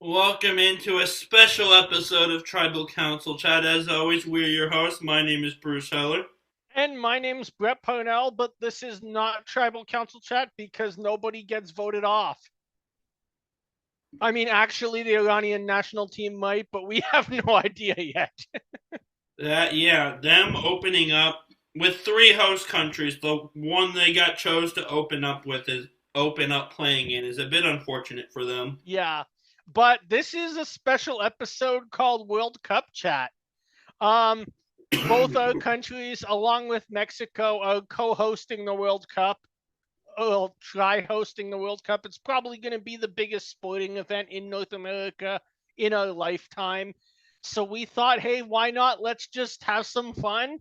Welcome into a special episode of Tribal Council Chat. As always, we're your hosts. My name is Bruce Heller. And my name's Brett Parnell, but this is not Tribal Council Chat because nobody gets voted off. I mean, actually, the Iranian national team might, but we have no idea yet. Them opening up with three host countries. The one they got chose to open up playing in is a bit unfortunate for them. Yeah, but this is a special episode called World Cup Chat. Um, both our countries, along with Mexico, are co-hosting the World Cup. Will try hosting the World Cup. It's probably going to be the biggest sporting event in North America in our lifetime. So we thought, hey, why not? Let's just have some fun.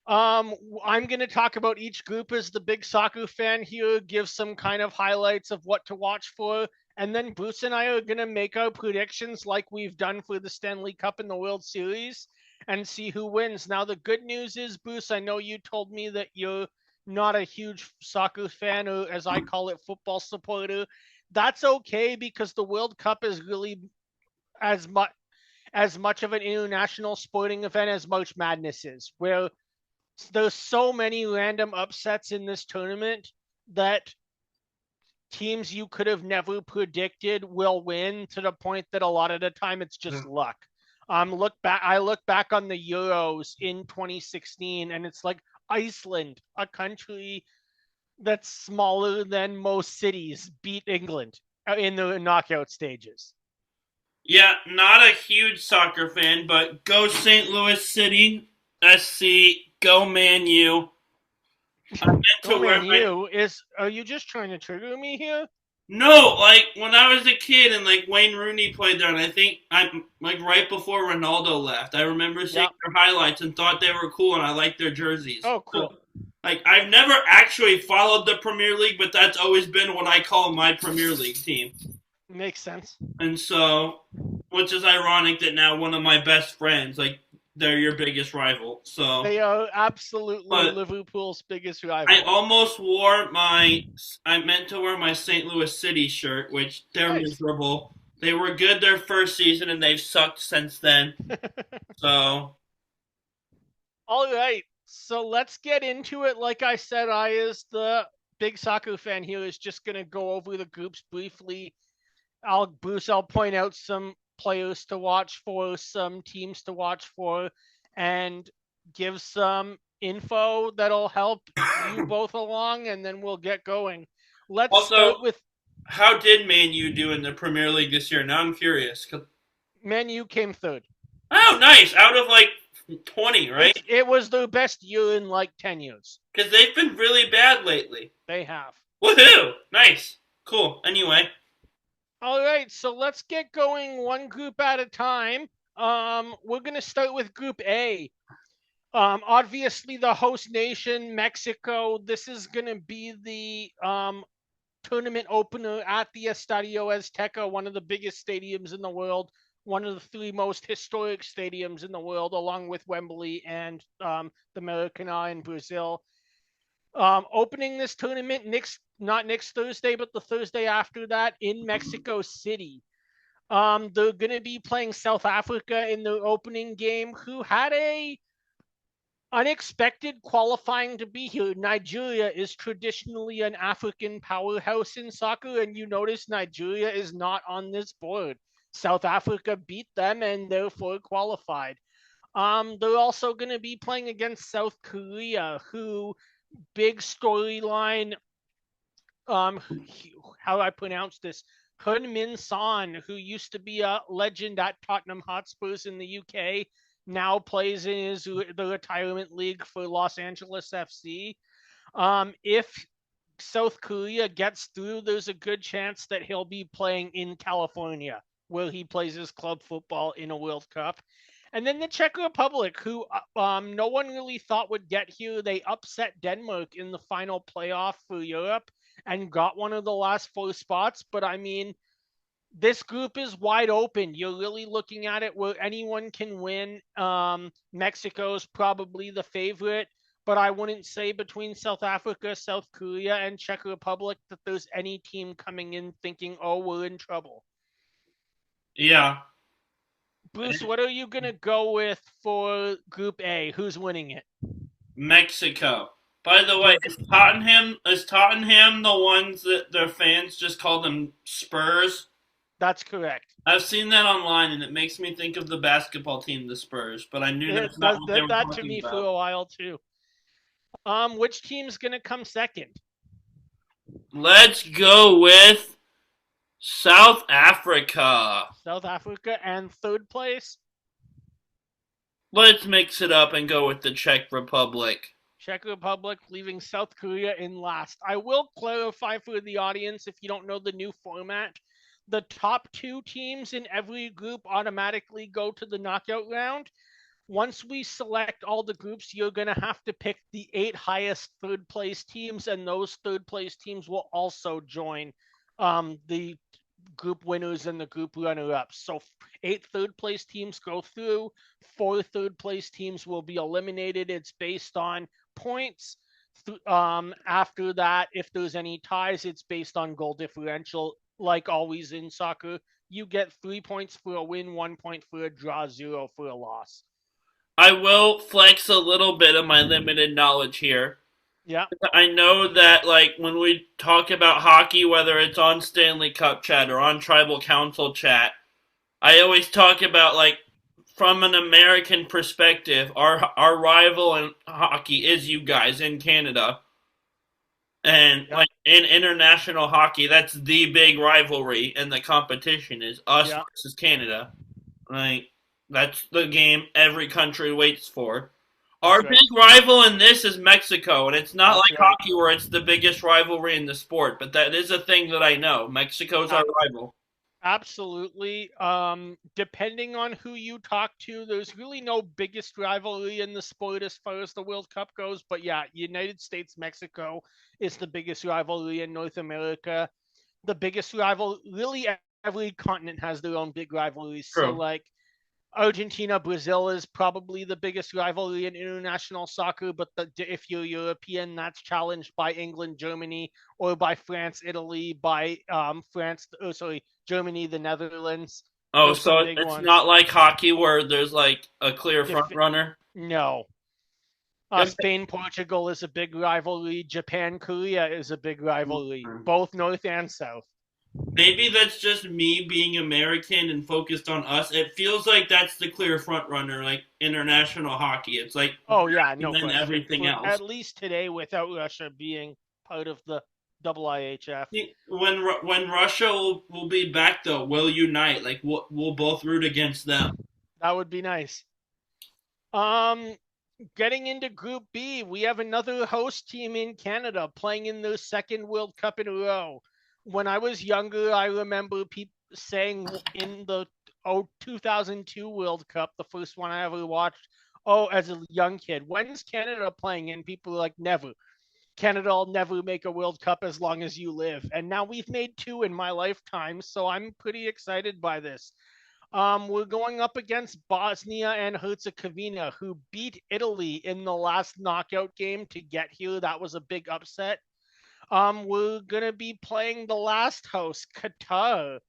I'm going to talk about each group as the big soccer fan here, give some kind of highlights of what to watch for. And then Bruce and I are going to make our predictions like we've done for the Stanley Cup and the World Series and see who wins. Now, the good news is, Bruce, I know you told me that you're not a huge soccer fan, or as I call it, football supporter. That's okay because the World Cup is really as much of an international sporting event as March Madness is, where there's so many random upsets in this tournament that teams you could have never predicted will win to the point that a lot of the time it's just luck. I look back on the Euros in 2016 and it's like Iceland, a country that's smaller than most cities, beat England in the knockout stages. Yeah, not a huge soccer fan, but go St. Louis City, SC, go Man U. I meant Go to wear man, my are you just trying to trigger me here? No, like when I was a kid and like Wayne Rooney played there, and I think I'm like right before Ronaldo left. I remember seeing Yeah. their highlights and thought they were cool, and I liked their jerseys. Oh, So, cool. like I've never actually followed the Premier League, but that's always been what I call my Premier League team. Makes sense. And so, which is ironic that now one of my best friends, like they're your biggest rival. So, They are absolutely but Liverpool's biggest I rival. almost wore my. I meant to wear my St. Louis City shirt, which they're Nice. miserable. They were good their first season, and they've sucked since then. So, All right. So let's get into it. Like I said, I, as the big soccer fan here, is just going to go over the groups briefly. I'll point out some players to watch for, some teams to watch for, and give some info that'll help you both along, and then we'll get going. Let's also, start with how did Man U do in the Premier League this year? Now I'm curious. Menu came third. Oh, nice! Out of like 20, right? It was their best year in like 10 years. Because they've been really bad lately. They have. Woohoo! Nice, cool. Anyway, All right, so let's get going one group at a time. We're gonna start with Group A. Obviously, the host nation, Mexico. This is gonna be the tournament opener at the Estadio Azteca, one of the biggest stadiums in the world, one of the three most historic stadiums in the world, along with Wembley and the Maracanã in Brazil. Opening this tournament not next Thursday, but the Thursday after that in Mexico City. They're going to be playing South Africa in the opening game, who had a unexpected qualifying to be here. Nigeria is traditionally an African powerhouse in soccer, and you notice Nigeria is not on this board. South Africa beat them and therefore qualified. They're also going to be playing against South Korea, who big storyline. Um, how do I pronounce this? Hun Min Son, who used to be a legend at Tottenham Hotspurs in the UK, now plays in the retirement league for Los Angeles FC. If South Korea gets through, there's a good chance that he'll be playing in California, where he plays his club football in a World Cup. And then the Czech Republic, who no one really thought would get here, they upset Denmark in the final playoff for Europe and got one of the last four spots. But I mean, this group is wide open. You're really looking at it where anyone can win. Mexico's probably the favorite, but I wouldn't say between South Africa, South Korea, and Czech Republic that there's any team coming in thinking, oh, we're in trouble. Yeah, Bruce, what are you gonna go with for Group A? Who's winning it? Mexico. By the way, You're is Tottenham the ones that their fans just call them Spurs? That's correct. I've seen that online, and it makes me think of the basketball team, the Spurs. But I knew It that's not does what they did were that to talking me for about. a while too. Which team's gonna come second? Let's go with South Africa. South Africa, and third place, Let's mix it up and go with the Czech Republic. Czech Republic, leaving South Korea in last. I will clarify for the audience if you don't know the new format. The top two teams in every group automatically go to the knockout round. Once we select all the groups, you're going to have to pick the 8 highest third place teams, and those third place teams will also join the group winners and the group runner ups. So 8 third place teams go through, 4 third place teams will be eliminated. It's based on points. After that, if there's any ties, it's based on goal differential. Like always in soccer, you get 3 points for a win, 1 point for a draw, 0 for a loss. I will flex a little bit of my limited knowledge here. Yeah. I know that, like, when we talk about hockey, whether it's on Stanley Cup chat or on Tribal Council chat, I always talk about, like, from an American perspective, our rival in hockey is you guys in Canada. And, Yeah. like, in international hockey, that's the big rivalry in the competition is us Yeah. versus Canada. Like, that's the game every country waits for. Our That's right. big rival in this is Mexico, and it's not That's like right. hockey where it's the biggest rivalry in the sport, but that is a thing that I know. Mexico's our rival. Absolutely. Depending on who you talk to, there's really no biggest rivalry in the sport as far as the World Cup goes. But yeah, United States Mexico is the biggest rivalry in North America. The biggest rival, really, every continent has their own big rivalries. So, True. like, Argentina, Brazil is probably the biggest rivalry in international soccer, but if you're European, that's challenged by England, Germany, or by France, Italy, by Germany, the Netherlands. Oh, There's some so big it's ones. not like hockey where there's like a clear front runner. No. Okay. Spain, Portugal is a big rivalry. Japan, Korea is a big rivalry, both north and south. Maybe that's just me being American and focused on us. It feels like that's the clear front runner, like international hockey. It's like Oh yeah, and no then question. everything For, else. at least today, without Russia being part of the IIHF. When Russia will be back though, we'll unite. Like we'll both root against them. That would be nice. Um, Getting into Group B, we have another host team in Canada playing in their second World Cup in a row. When I was younger, I remember people saying in the 2002 World Cup, the first one I ever watched, oh, as a young kid, when's Canada playing? And people were like, never. Canada will never make a World Cup as long as you live. And now we've made 2 in my lifetime, so I'm pretty excited by this. We're going up against Bosnia and Herzegovina, who beat Italy in the last knockout game to get here. That was a big upset. We're gonna be playing the last host, Qatar.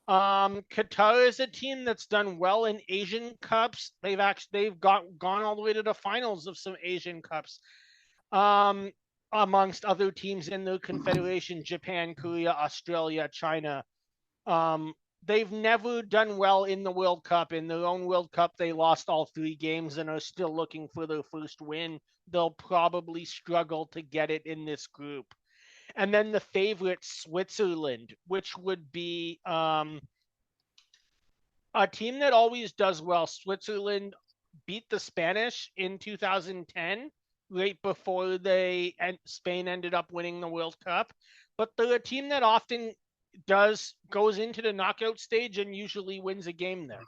Qatar is a team that's done well in Asian Cups. They've gone all the way to the finals of some Asian Cups. Um, Amongst other teams in the confederation, Japan, Korea, Australia, China. They've never done well in the World Cup. In their own World Cup, they lost all 3 games and are still looking for their first win. They'll probably struggle to get it in this group. And then the favorite, Switzerland, which would be a team that always does well. Switzerland beat the Spanish in 2010, right before Spain ended up winning the World Cup. But they're a team that often goes into the knockout stage and usually wins a game there.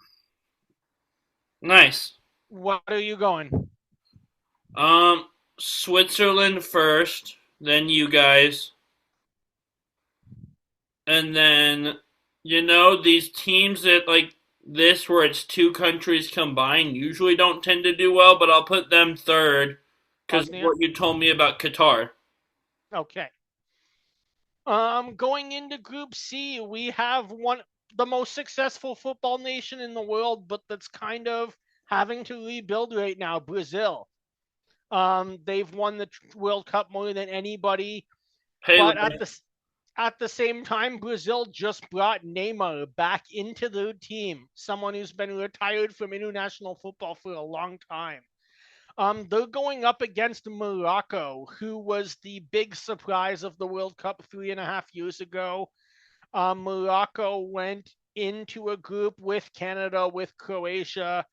Nice. What are you going? Switzerland first, then you guys, and then these teams that like this where it's 2 countries combined usually don't tend to do well, but I'll put them third because of what you told me about Qatar. Okay. Going into Group C, we have the most successful football nation in the world, but that's kind of having to rebuild right now, Brazil. They've won the World Cup more than anybody, Pele. but at the same time, Brazil just brought Neymar back into the team, someone who's been retired from international football for a long time. They're going up against Morocco, who was the big surprise of the World Cup 3.5 years ago. Morocco went into a group with Canada, with Croatia,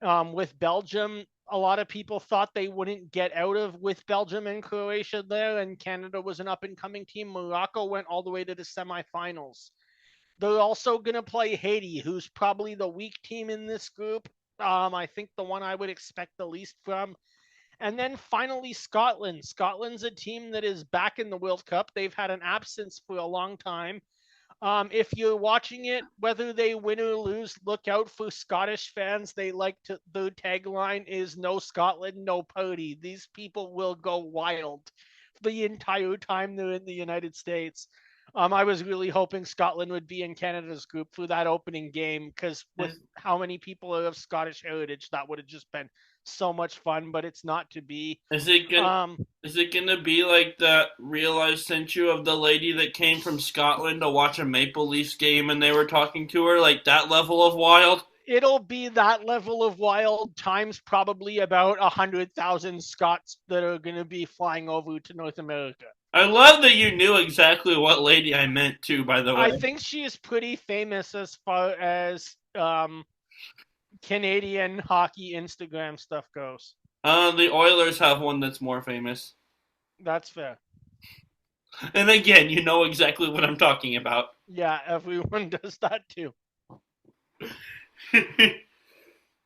with Belgium. A lot of people thought they wouldn't get out of with Belgium and Croatia there, and Canada was an up and coming team. Morocco went all the way to the semifinals. They're also going to play Haiti, who's probably the weak team in this group. I think the one I would expect the least from. And then finally, Scotland. Scotland's a team that is back in the World Cup. They've had an absence for a long time. If you're watching it, whether they win or lose, look out for Scottish fans. They like to, their tagline is "No Scotland, no party." These people will go wild the entire time they're in the United States. I was really hoping Scotland would be in Canada's group for that opening game because with how many people are of Scottish heritage, that would have just been so much fun. But it's not to be. Is it gonna Um, is it gonna be like that reel I sent you of the lady that came from Scotland to watch a Maple Leafs game and they were talking to her, like that level of wild? It'll be that level of wild times probably about 100,000 Scots that are going to be flying over to North America. I love that you knew exactly what lady I meant too, by the I way. think she is pretty famous as far as Canadian hockey Instagram stuff goes. The Oilers have one that's more famous. That's fair. And again, you know exactly what I'm talking about. Yeah, everyone does that too.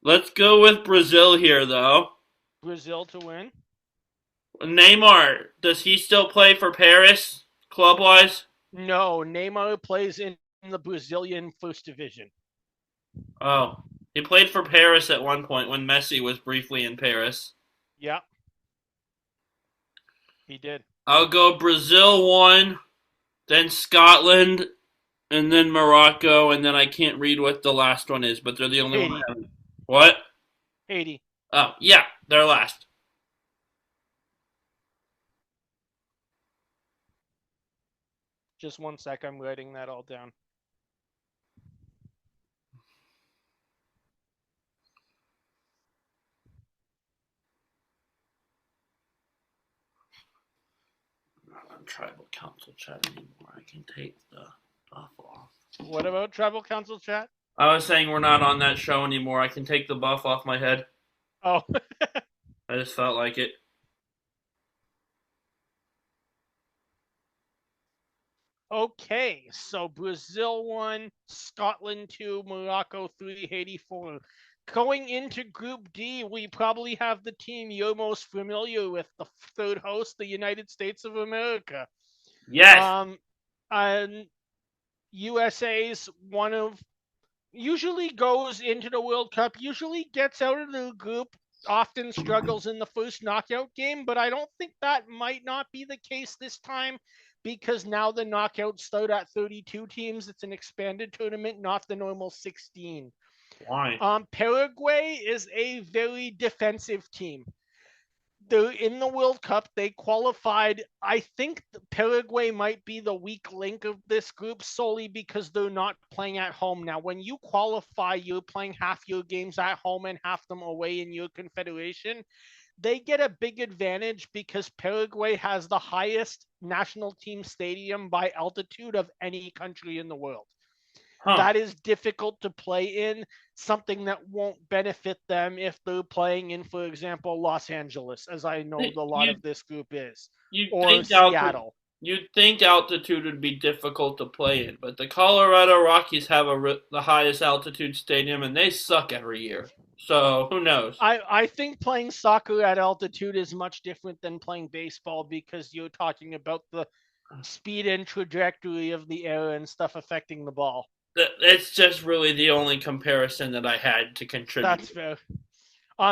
Let's go with Brazil here, though. Brazil to win? Neymar, does he still play for Paris, club wise? No, Neymar plays in the Brazilian first division. Oh, he played for Paris at one point when Messi was briefly in Paris. Yeah, he did. I'll go Brazil 1, then Scotland, and then Morocco, and then I can't read what the last one is, but they're the only one I Haiti. haven't. What? Haiti. Oh, yeah, they're last. Just one sec, I'm writing that all down. Not on tribal council chat anymore. I can take the buff off. What about tribal council chat? I was saying we're not on that show anymore. I can take the buff off my head. Oh, I just felt like it. okay. So Brazil 1, Scotland 2, Morocco 3, Haiti 4. Going into Group D, we probably have the team you're most familiar with, the third host, the United States of America. Yes. And USA's one of usually goes into the World Cup, usually gets out of the group, often struggles in the first knockout game, but I don't think that might not be the case this time because now the knockouts start at 32 teams. It's an expanded tournament, not the normal 16. Why? Paraguay is a very defensive team. They're in the World Cup. They qualified. I think Paraguay might be the weak link of this group solely because they're not playing at home. Now, when you qualify, you're playing half your games at home and half them away in your confederation. They get a big advantage because Paraguay has the highest national team stadium by altitude of any country in the world. Huh. That is difficult to play in, something that won't benefit them if they're playing in, for example, Los Angeles, as I know a lot of this group is, or Seattle. You'd think altitude would be difficult to play in, but the Colorado Rockies have the highest altitude stadium, and they suck every year. So who knows? I think playing soccer at altitude is much different than playing baseball because you're talking about the speed and trajectory of the air and stuff affecting the ball. It's just really the only comparison that I had to contribute. That's fair.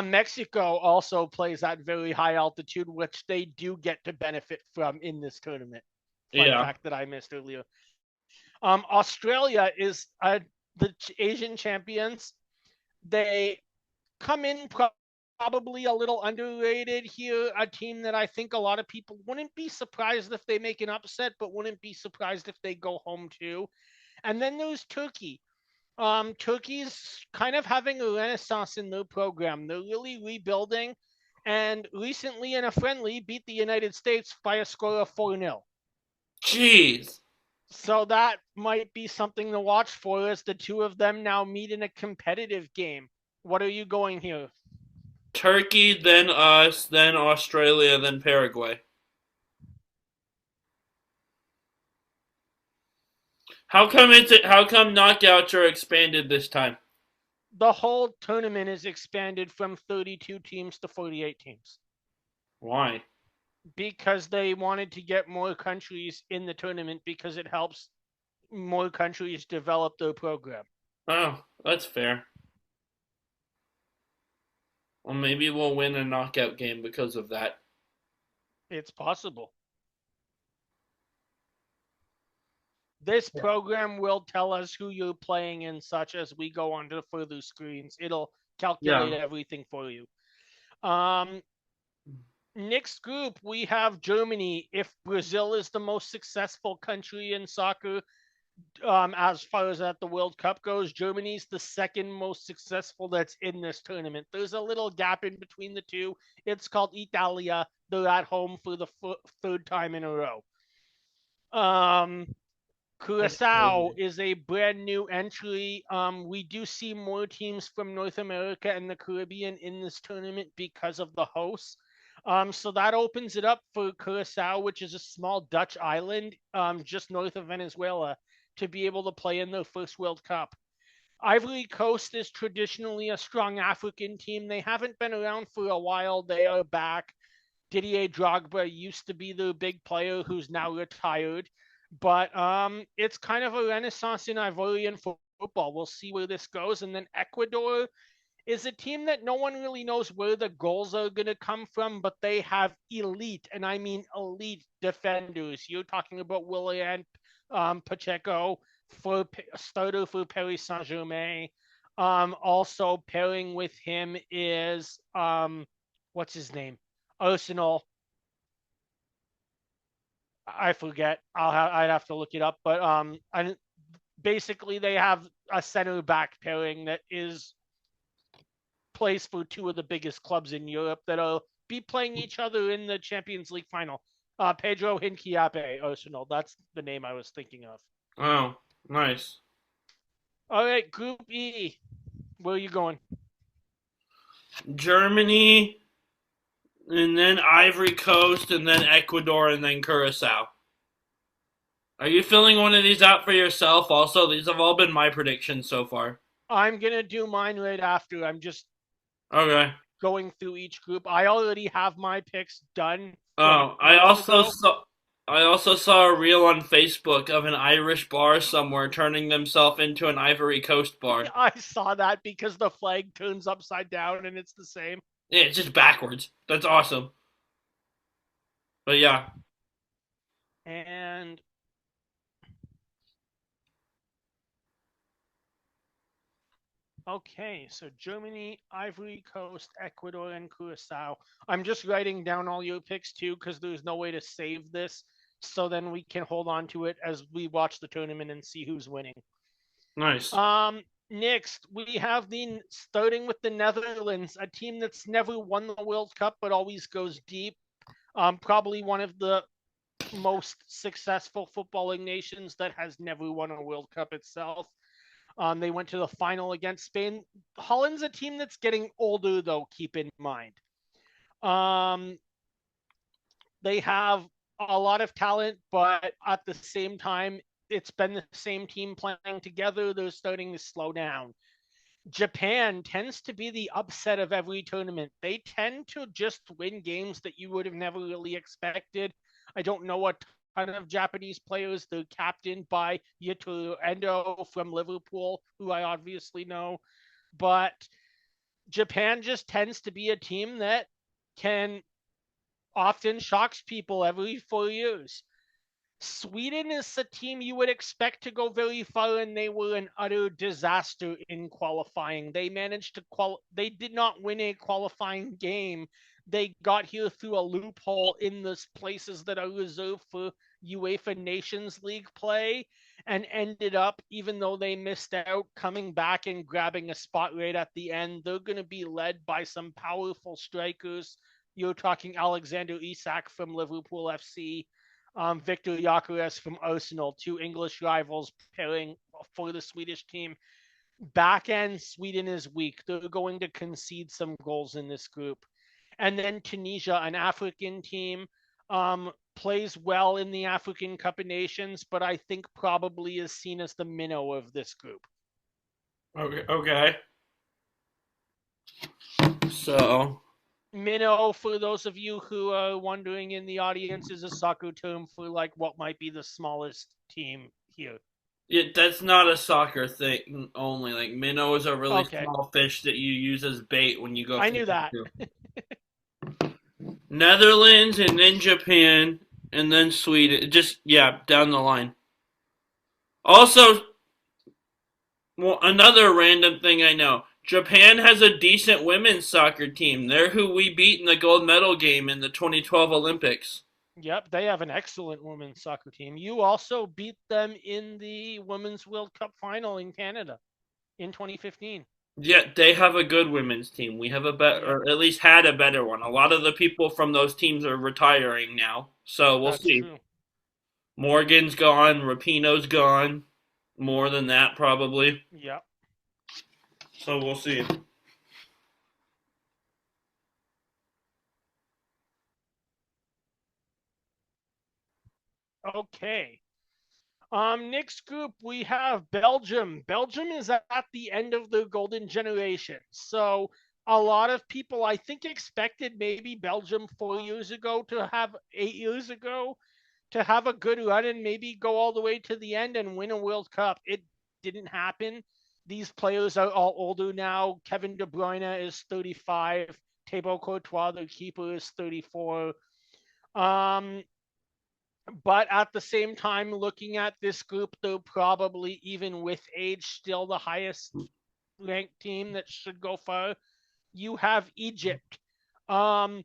Mexico also plays at very high altitude, which they do get to benefit from in this tournament. Fun fact that I missed earlier. Australia is the Asian champions. They come in probably a little underrated here. A team that I think a lot of people wouldn't be surprised if they make an upset, but wouldn't be surprised if they go home too. And then there's Turkey. Turkey's kind of having a renaissance in their program. They're really rebuilding, and recently in a friendly beat the United States by a score of 4-0. Jeez. So that might be something to watch for as the two of them now meet in a competitive game. What are you going here? Turkey, then us, then Australia, then Paraguay. How come knockouts are expanded this time? The whole tournament is expanded from 32 teams to 48 teams Why? because they wanted to get more countries in the tournament because it helps more countries develop their program. Oh, that's fair. Well, maybe we'll win a knockout game because of that. It's possible. This program will tell us who you're playing and such as we go on to further screens. It'll calculate Yeah. everything for you. Next group, we have Germany. If Brazil is the most successful country in soccer, as far as at the World Cup goes, Germany's the second most successful that's in this tournament. There's a little gap in between the two. It's called Italia. They're at home for the third time in a row. That's Curacao crazy. is a brand new entry. We do see more teams from North America and the Caribbean in this tournament because of the hosts. So that opens it up for Curacao, which is a small Dutch island just north of Venezuela, to be able to play in their first World Cup. Ivory Coast is traditionally a strong African team. They haven't been around for a while. They are back. Didier Drogba used to be the big player who's now retired. But it's kind of a renaissance in Ivorian football. We'll see where this goes. And then Ecuador is a team that no one really knows where the goals are going to come from, but they have elite, and I mean elite defenders. You're talking about Willian Pacheco for starter for Paris Saint Germain. Also pairing with him is what's his name? Arsenal. I forget. I'd have to look it up, but basically they have a center back pairing that is plays for two of the biggest clubs in Europe that'll be playing each other in the Champions League final. Pedro Hinquiape, Arsenal. That's the name I was thinking of. Oh, nice. All right, Group E. Where are you going? Germany, and then Ivory Coast, and then Ecuador, and then Curacao. Are you filling one of these out for yourself? Also, these have all been my predictions so far. I'm gonna do mine right after. I'm just Okay. going through each group. I already have my picks done from Oh, months ago. I also saw a reel on Facebook of an Irish bar somewhere turning themselves into an Ivory Coast bar. I saw that because the flag turns upside down and it's the same. Yeah, it's just backwards. That's awesome. But yeah, And okay, so Germany, Ivory Coast, Ecuador, and Curacao. I'm just writing down all your picks too because there's no way to save this. So then we can hold on to it as we watch the tournament and see who's winning. nice. Next we have the starting with the Netherlands, a team that's never won the World Cup but always goes deep. Probably one of the most successful footballing nations that has never won a World Cup itself. They went to the final against Spain. Holland's a team that's getting older, though, keep in mind. They have a lot of talent, but at the same time, it's been the same team playing together. They're starting to slow down. Japan tends to be the upset of every tournament. They tend to just win games that you would have never really expected. I don't know a ton of Japanese players. They're captained by Yatoro Endo from Liverpool, who I obviously know. But Japan just tends to be a team that can often shocks people every 4 years. Sweden is a team you would expect to go very far, and they were an utter disaster in qualifying. They managed to They did not win a qualifying game. They got here through a loophole in the places that are reserved for UEFA Nations League play, and ended up, even though they missed out, coming back and grabbing a spot right at the end. They're going to be led by some powerful strikers. You're talking Alexander Isak from Liverpool FC, Victor Gyökeres from Arsenal, two English rivals pairing for the Swedish team. Back end, Sweden is weak. They're going to concede some goals in this group. And then Tunisia, an African team, plays well in the African Cup of Nations, but I think probably is seen as the minnow of this group. Okay. Okay. So Minnow, for those of you who are wondering in the audience, is a soccer term for like what might be the smallest team here. that's not a soccer thing only. Like minnows are really Okay, small fish that you use as bait when you go I knew fishing that. too. Netherlands and then Japan and then Sweden. Just yeah, down the line. Also, well, another random thing I know. Japan has a decent women's soccer team. They're who we beat in the gold medal game in the 2012 Olympics. Yep, they have an excellent women's soccer team. You also beat them in the Women's World Cup final in Canada in 2015. Yeah, they have a good women's team. We have a better, Yep, or at least had a better one. A lot of the people from those teams are retiring now, so we'll that's see. true. Morgan's gone, Rapinoe's gone, more than that probably. Yep. So we'll see. Okay. Next group we have Belgium. Belgium is at the end of the golden generation. So a lot of people, I think, expected maybe Belgium 4 years ago to have 8 years ago to have a good run and maybe go all the way to the end and win a World Cup. It didn't happen. These players are all older now. Kevin De Bruyne is 35. Thibaut Courtois, the keeper, is 34. Um, but at the same time, looking at this group, they're probably, even with age, still the highest ranked team that should go far. You have Egypt. Um,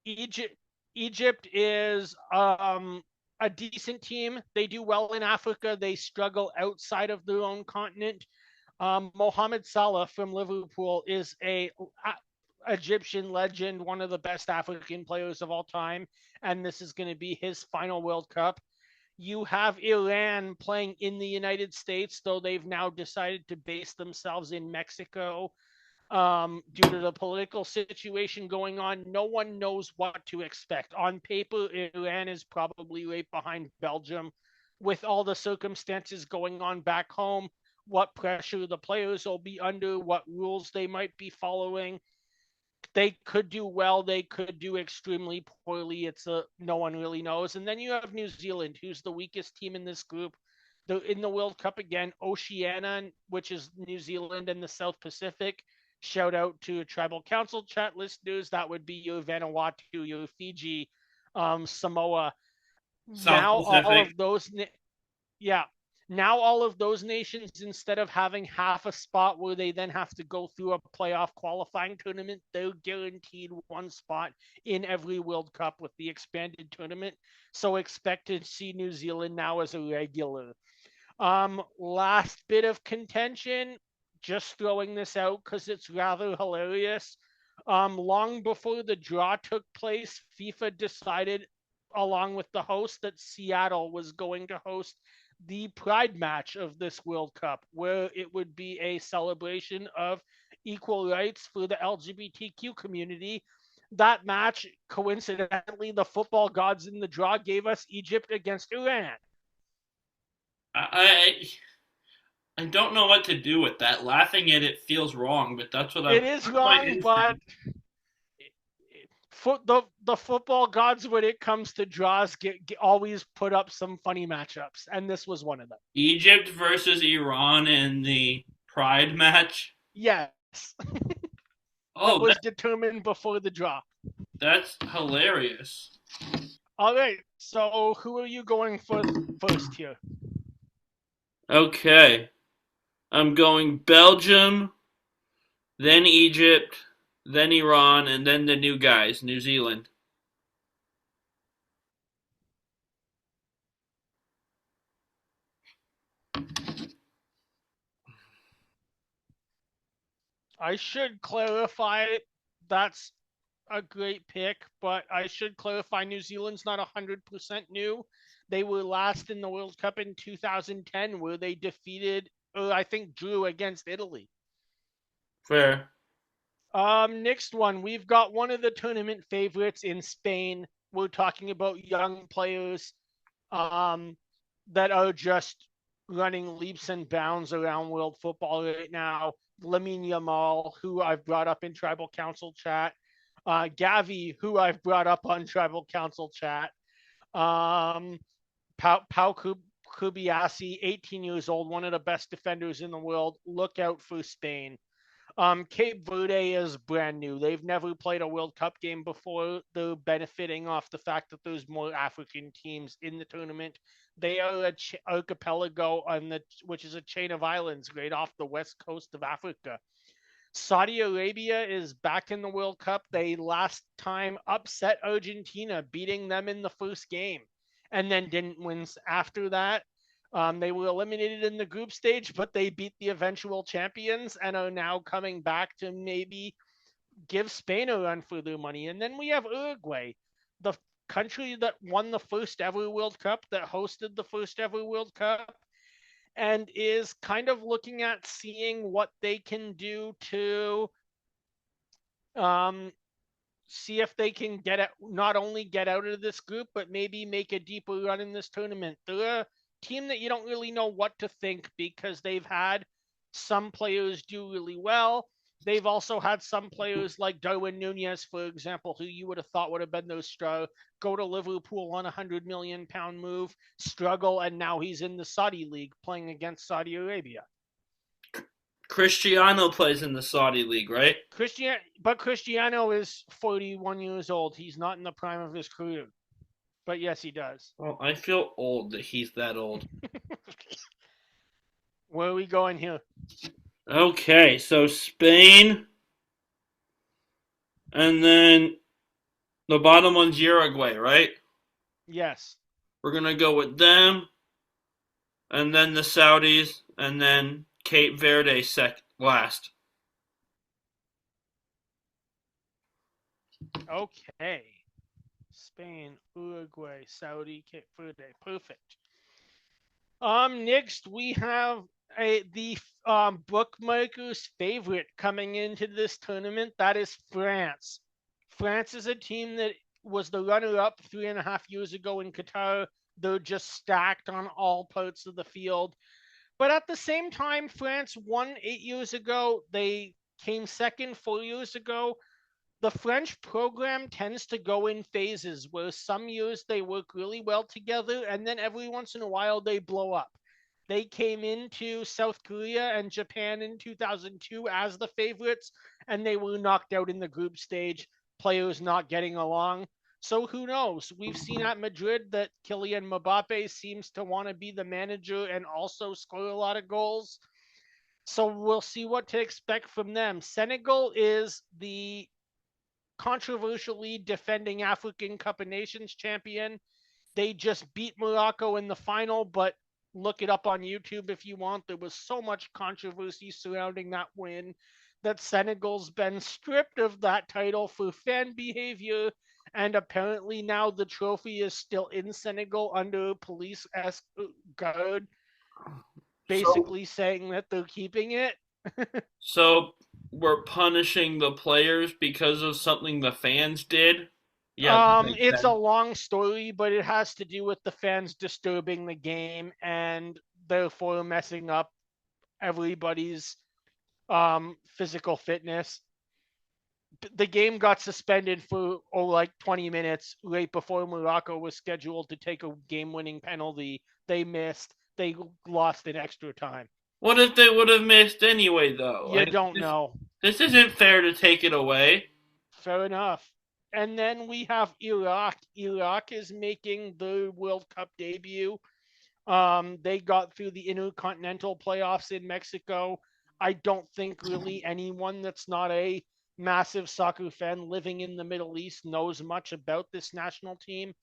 Egypt, Egypt is a decent team. They do well in Africa. They struggle outside of their own continent. Mohamed Salah from Liverpool is a Egyptian legend, one of the best African players of all time, and this is going to be his final World Cup. You have Iran playing in the United States, though they've now decided to base themselves in Mexico due to the political situation going on. No one knows what to expect. On paper, Iran is probably right behind Belgium. With all the circumstances going on back home, what pressure the players will be under, what rules they might be following, they could do well, they could do extremely poorly. No one really knows. And then you have New Zealand, who's the weakest team in this group. They're in the World Cup again. Oceania, which is New Zealand and the South Pacific. Shout out to Tribal Council chat listeners. That would be your Vanuatu, your Fiji, Samoa. South Now all Pacific. of those, yeah, now all of those nations, instead of having half a spot where they then have to go through a playoff qualifying tournament, they're guaranteed one spot in every World Cup with the expanded tournament. So expect to see New Zealand now as a regular. Last bit of contention, just throwing this out because it's rather hilarious. Long before the draw took place, FIFA decided, along with the host, that Seattle was going to host the pride match of this World Cup, where it would be a celebration of equal rights for the LGBTQ community. That match, coincidentally, the football gods in the draw gave us Egypt against Iran. I I don't know what to do with that. Laughing at it feels wrong, but It is that's my wrong, but instinct. the football gods, when it comes to draws, always put up some funny matchups, and this was one of them. Egypt versus Iran in the Pride match. Yes, that Oh, was determined before the draw. that's hilarious. All right. So who are you going for first here? Okay. I'm going Belgium, then Egypt, then Iran, and then the new guys, New Zealand. I should clarify that's a great pick, but I should clarify New Zealand's not 100% new. They were last in the World Cup in 2010, where they defeated, or I think drew against Italy. Fair. Next one, we've got one of the tournament favorites in Spain. We're talking about young players um, that are just running leaps and bounds around world football right now. Lamine Yamal, who I've brought up in Tribal Council chat. Gavi, who I've brought up on Tribal Council chat. Um, Pau Kubiasi, 18 years old, one of the best defenders in the world. Look out for Spain. Cape Verde is brand new. They've never played a World Cup game before. They're benefiting off the fact that there's more African teams in the tournament. They are a archipelago which is a chain of islands right off the west coast of Africa. Saudi Arabia is back in the World Cup. They last time upset Argentina, beating them in the first game, and then didn't win after that. They were eliminated in the group stage, but they beat the eventual champions and are now coming back to maybe give Spain a run for their money. And then we have Uruguay, the country that won the first ever World Cup, that hosted the first ever World Cup, and is kind of looking at seeing what they can do to um, see if they can not only get out of this group, but maybe make a deeper run in this tournament. They're a team that you don't really know what to think because they've had some players do really well. They've also had some players like Darwin Nunez, for example, who you would have thought would have been their star, go to Liverpool on a £100 million move, struggle, and now he's in the Saudi league playing against Saudi Arabia. Cristiano plays in the Saudi league, right? But Cristiano is 41 years old. He's not in the prime of his career. But yes, he does. Well, I feel old that he's that old. Where are we going here? Okay, so Spain, and then the bottom one's Uruguay, right? Yes. We're gonna go with them, and then the Saudis, and then Cape Verde last. Okay. Spain, Uruguay, Saudi, Cape Verde. Perfect. Next we have the bookmakers' favorite coming into this tournament. That is France. France is a team that was the runner-up 3.5 years ago in Qatar. They're just stacked on all parts of the field. But at the same time, France won 8 years ago. They came second 4 years ago. The French program tends to go in phases where some years they work really well together and then every once in a while they blow up. They came into South Korea and Japan in 2002 as the favorites and they were knocked out in the group stage, players not getting along. So who knows? We've seen at Madrid that Kylian Mbappe seems to want to be the manager and also score a lot of goals. So we'll see what to expect from them. Senegal is the controversially defending African Cup of Nations champion. They just beat Morocco in the final, but look it up on YouTube if you want. There was so much controversy surrounding that win that Senegal's been stripped of that title for fan behavior. And apparently now the trophy is still in Senegal under police guard, So, basically saying that they're keeping it. so we're punishing the players because of something the fans did. Yeah, that makes It's a sense. long story, but it has to do with the fans disturbing the game and therefore messing up everybody's physical fitness. The game got suspended for like 20 minutes right before Morocco was scheduled to take a game-winning penalty. They missed. They lost in extra time. What if they would have missed anyway, though? You Like don't this, know. this isn't fair to take it away. Fair enough. And then we have Iraq. Iraq is making the World Cup debut. They got through the Intercontinental playoffs in Mexico. I don't think really anyone that's not a massive soccer fan living in the Middle East knows much about this national team.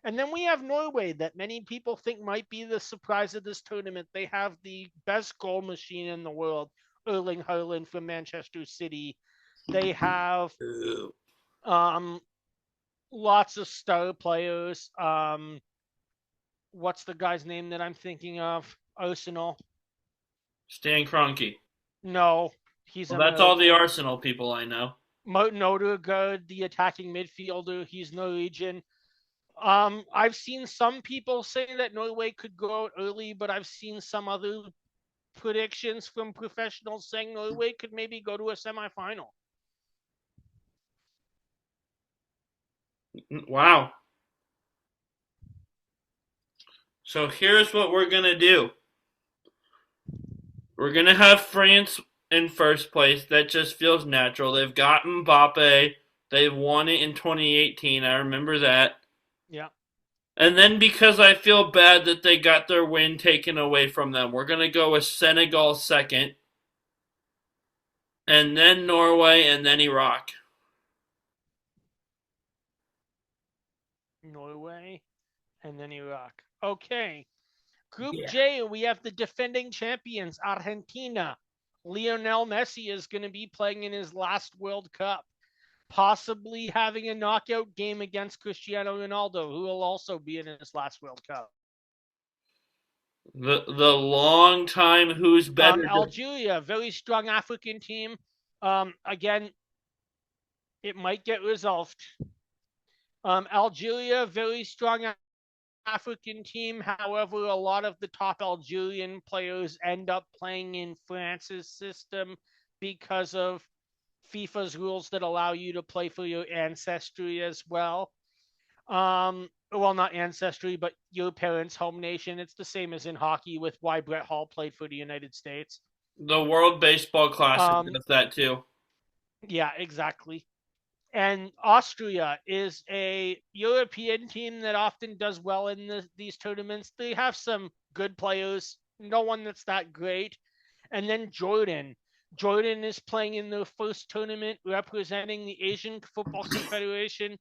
And then we have Norway, that many people think might be the surprise of this tournament. They have the best goal machine in the world, Erling Haaland from Manchester City. They have um, lots of star players. What's the guy's name that I'm thinking of? Arsenal. Stan Kroenke. No, he's Well, that's all the American. Arsenal people I know. Martin Odegaard, the attacking midfielder, he's Norwegian. I've seen some people say that Norway could go out early, but I've seen some other predictions from professionals saying Norway could maybe go to a semifinal. Wow. So here's what we're going to do. We're going to have France in first place. That just feels natural. They've got Mbappe. They've won it in 2018. I remember that. Yeah. And then because I feel bad that they got their win taken away from them, we're going to go with Senegal second. And then Norway and then Iraq. Norway and then Iraq. Okay. Group Yeah. J, we have the defending champions, Argentina. Lionel Messi is going to be playing in his last World Cup, possibly having a knockout game against Cristiano Ronaldo, who will also be in his last World Cup. The long time who's better. Algeria, very strong African team. Again, it might get resolved. Algeria, very strong African team. However, a lot of the top Algerian players end up playing in France's system because of FIFA's rules that allow you to play for your ancestry as well. Well, not ancestry, but your parents' home nation. It's the same as in hockey with why Brett Hall played for the United States. The World Baseball Classic does that too. Yeah, exactly. And Austria is a European team that often does well in these tournaments. They have some good players, no one that's that great. And then Jordan. Jordan is playing in their first tournament representing the Asian Football Confederation.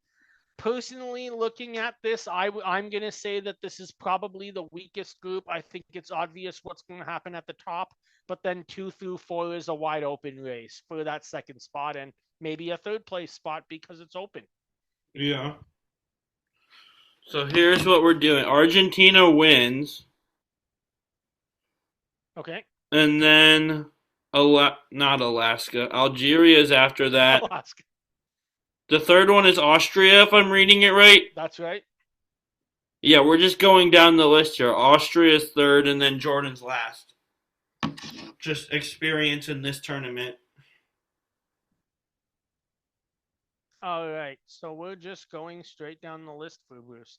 Personally, looking at this, I'm going to say that this is probably the weakest group. I think it's obvious what's going to happen at the top, but then 2 through 4 is a wide open race for that second spot and maybe a third place spot because it's open. Yeah. So here's what we're doing. Argentina wins. Okay. And then not Alaska. Algeria is after that. Alaska. The third one is Austria, if I'm reading it right. That's right. Yeah, we're just going down the list here. Austria's third, and then Jordan's last. Just experience in this tournament. All right. So we're just going straight down the list for Bruce.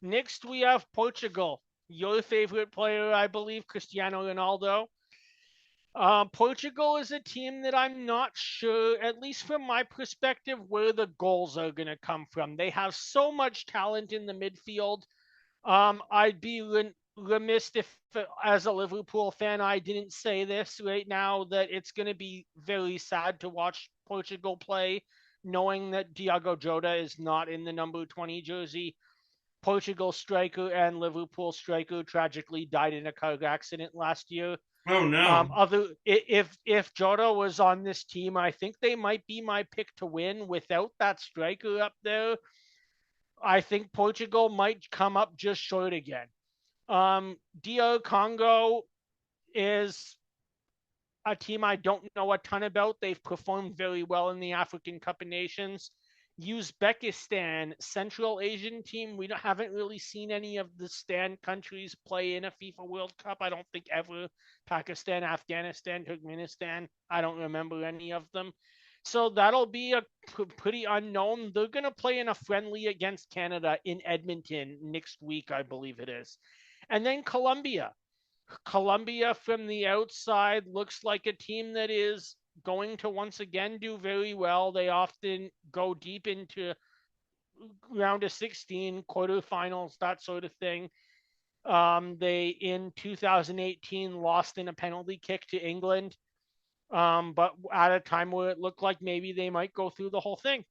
Next, we have Portugal. Your favorite player, I believe, Cristiano Ronaldo. Portugal is a team that I'm not sure, at least from my perspective, where the goals are going to come from. They have so much talent in the midfield. I'd be remiss if, as a Liverpool fan, I didn't say this right now, that it's going to be very sad to watch Portugal play, knowing that Diogo Jota is not in the number 20 jersey. Portugal striker and Liverpool striker tragically died in a car accident last year. Oh no. If Jota was on this team, I think they might be my pick to win. Without that striker up there, I think Portugal might come up just short again. DR Congo is a team I don't know a ton about. They've performed very well in the African Cup of Nations. Uzbekistan, Central Asian team. We haven't really seen any of the Stan countries play in a FIFA World Cup. I don't think ever. Pakistan, Afghanistan, Turkmenistan. I don't remember any of them. So that'll be a pretty unknown. They're going to play in a friendly against Canada in Edmonton next week, I believe it is. And then Colombia. Colombia from the outside looks like a team that is going to once again do very well. They often go deep into round of 16, quarterfinals, that sort of thing. They in 2018 lost in a penalty kick to England, but at a time where it looked like maybe they might go through the whole thing.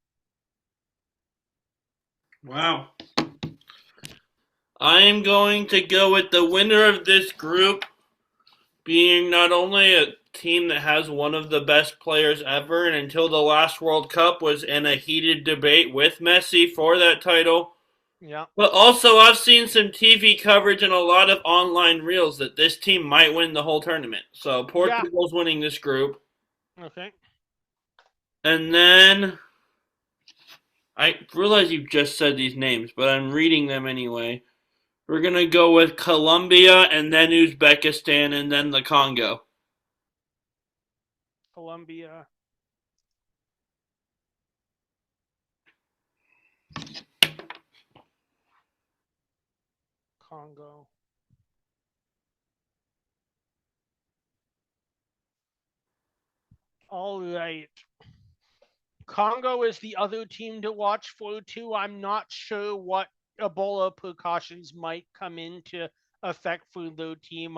Wow. I am going to go with the winner of this group being not only a team that has one of the best players ever, and until the last World Cup was in a heated debate with Messi for that title, Yeah. but also I've seen some TV coverage and a lot of online reels that this team might win the whole tournament. So Yeah. Portugal's winning this group. Okay. And then I realize you just said these names, but I'm reading them anyway. We're going to go with Colombia and then Uzbekistan and then the Congo. Colombia. Congo. All right. Congo is the other team to watch for too. I'm not sure what Ebola precautions might come into effect for their team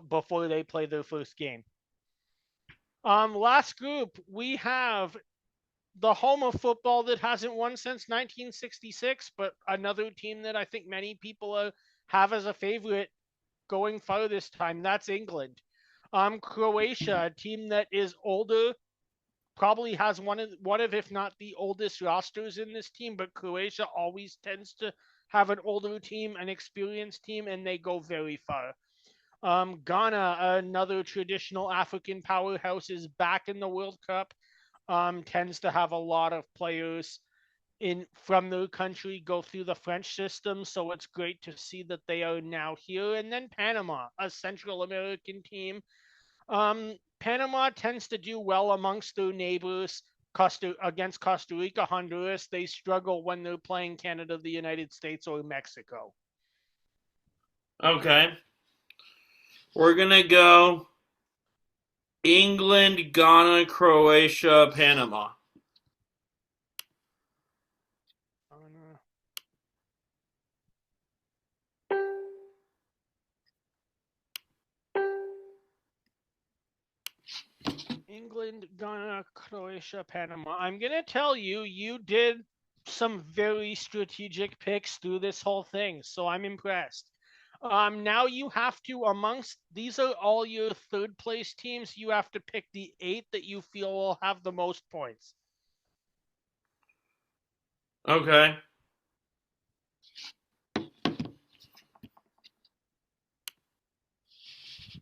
before they play their first game. Last group we have the home of football that hasn't won since 1966, but another team that I think many people have as a favorite going far this time. That's England. Croatia, a team that is older, probably has one of if not the oldest rosters in this team, but Croatia always tends to have an older team, an experienced team, and they go very far. Ghana, another traditional African powerhouse, is back in the World Cup. Tends to have a lot of players in from their country go through the French system, so it's great to see that they are now here. And then Panama, a Central American team. Panama tends to do well amongst their neighbors. Against Costa Rica, Honduras, they struggle when they're playing Canada, the United States, or Mexico. Okay. We're going to go England, Ghana, Croatia, Panama. England, Ghana, Croatia, Panama. I'm going to tell you, you did some very strategic picks through this whole thing, so I'm impressed. Now you have to, amongst these are all your third place teams, you have to pick the 8 that you feel will have the most points. Okay.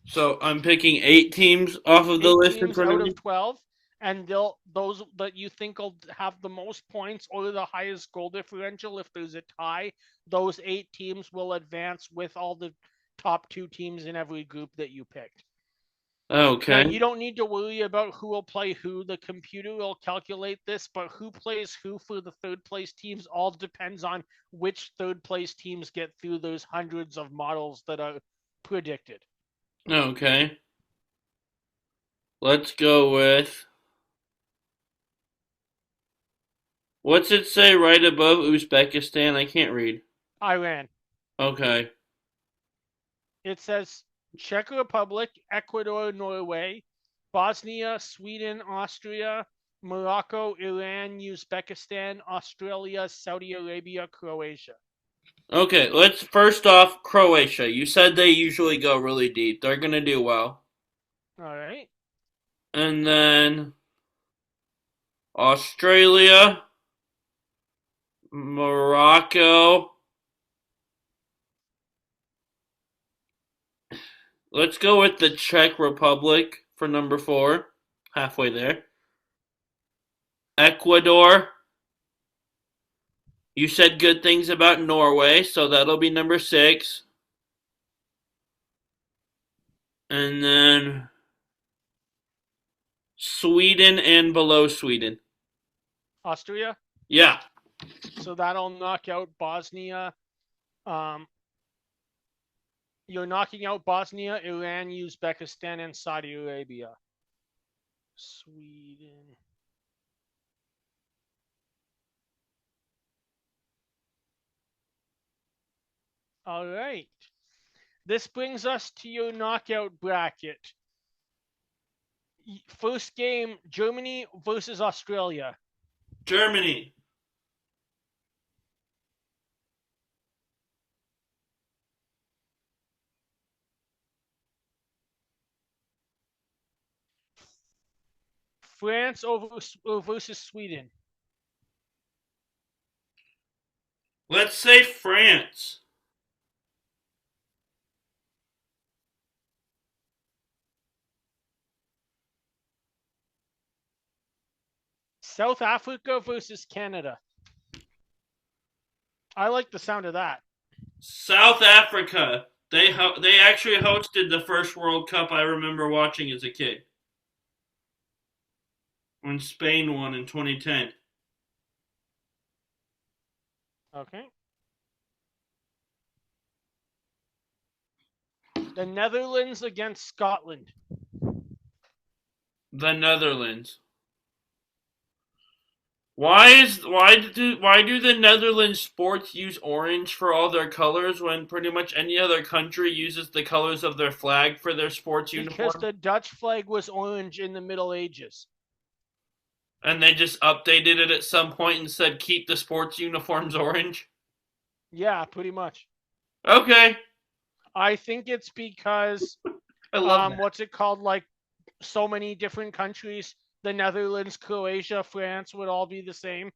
So I'm picking 8 teams off of the 8 list in teams front of out me. of 12, and those that you think will have the most points or the highest goal differential, if there's a tie, those 8 teams will advance with all the top 2 teams in every group that you picked. Now, Okay. you don't need to worry about who will play who. The computer will calculate this, but who plays who for the third place teams all depends on which third place teams get through those hundreds of models that are predicted. Okay. Let's go with. What's it say right above Uzbekistan? I can't read. Iran. Okay. It says Czech Republic, Ecuador, Norway, Bosnia, Sweden, Austria, Morocco, Iran, Uzbekistan, Australia, Saudi Arabia, Croatia. Okay, let's first off Croatia. You said they usually go really deep. They're going to do well. All right. And then Australia, Morocco. Let's go with the Czech Republic for number 4. Halfway there. Ecuador. You said good things about Norway, so that'll be number 6. And then Sweden and below Sweden. Austria. Yeah. So that'll knock out Bosnia. Um, you're knocking out Bosnia, Iran, Uzbekistan, and Saudi Arabia. Sweden. All right. This brings us to your knockout bracket. First game, Germany versus Australia. Germany. France versus Sweden. Let's say France. South Africa versus Canada. I like the sound of that. South Africa. They actually hosted the first World Cup I remember watching as a kid. When Spain won in 2010. Okay. The Netherlands against Scotland. The Netherlands. Why do the Netherlands sports use orange for all their colors when pretty much any other country uses the colors of their flag for their sports uniform? Because the Dutch flag was orange in the Middle Ages. And they just updated it at some point and said keep the sports uniforms orange? Yeah, pretty much. Okay. I think it's because I love that. what's it called? Like so many different countries, the Netherlands, Croatia, France would all be the same.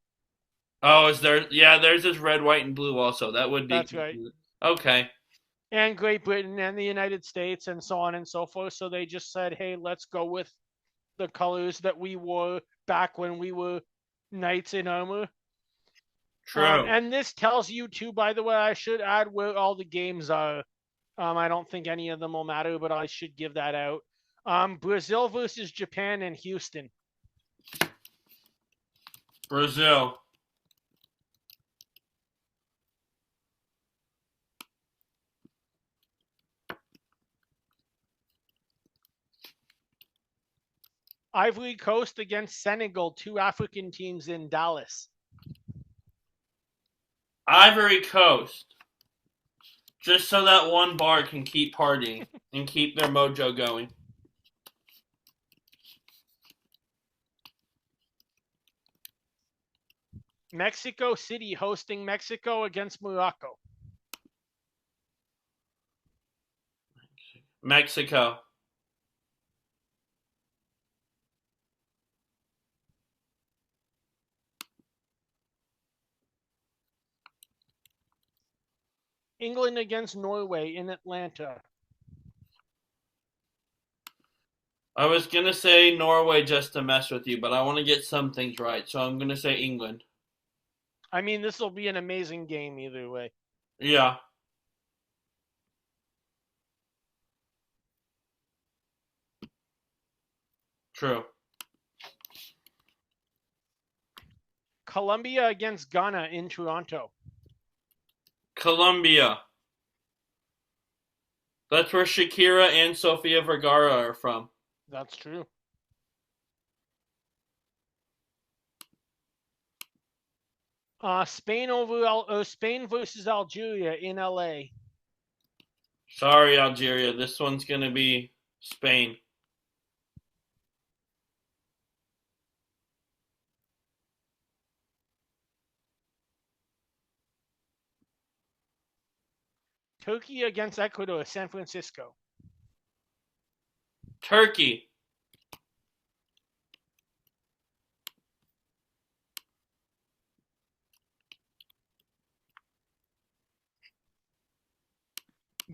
Oh, is there? Yeah, there's this red, white, and blue also. That would be That's right. confusing. Okay. And Great Britain and the United States and so on and so forth. So they just said, hey, let's go with the colors that we wore back when we were knights in armor. True. And this tells you too, by the way, I should add where all the games are. I don't think any of them will matter, but I should give that out. Brazil versus Japan and Houston. Brazil. Ivory Coast against Senegal, two African teams in Dallas. Ivory Coast. Just so that one bar can keep partying and keep their mojo going. Mexico City hosting Mexico against Morocco. Mexico. England against Norway in Atlanta. I was going to say Norway just to mess with you, but I want to get some things right, so I'm going to say England. I mean, this will be an amazing game either way. Yeah. True. Colombia against Ghana in Toronto. Colombia. That's where Shakira and Sofia Vergara are from. That's true. Spain versus Algeria in LA. Sorry, Algeria. This one's going to be Spain. Turkey against Ecuador, San Francisco. Turkey.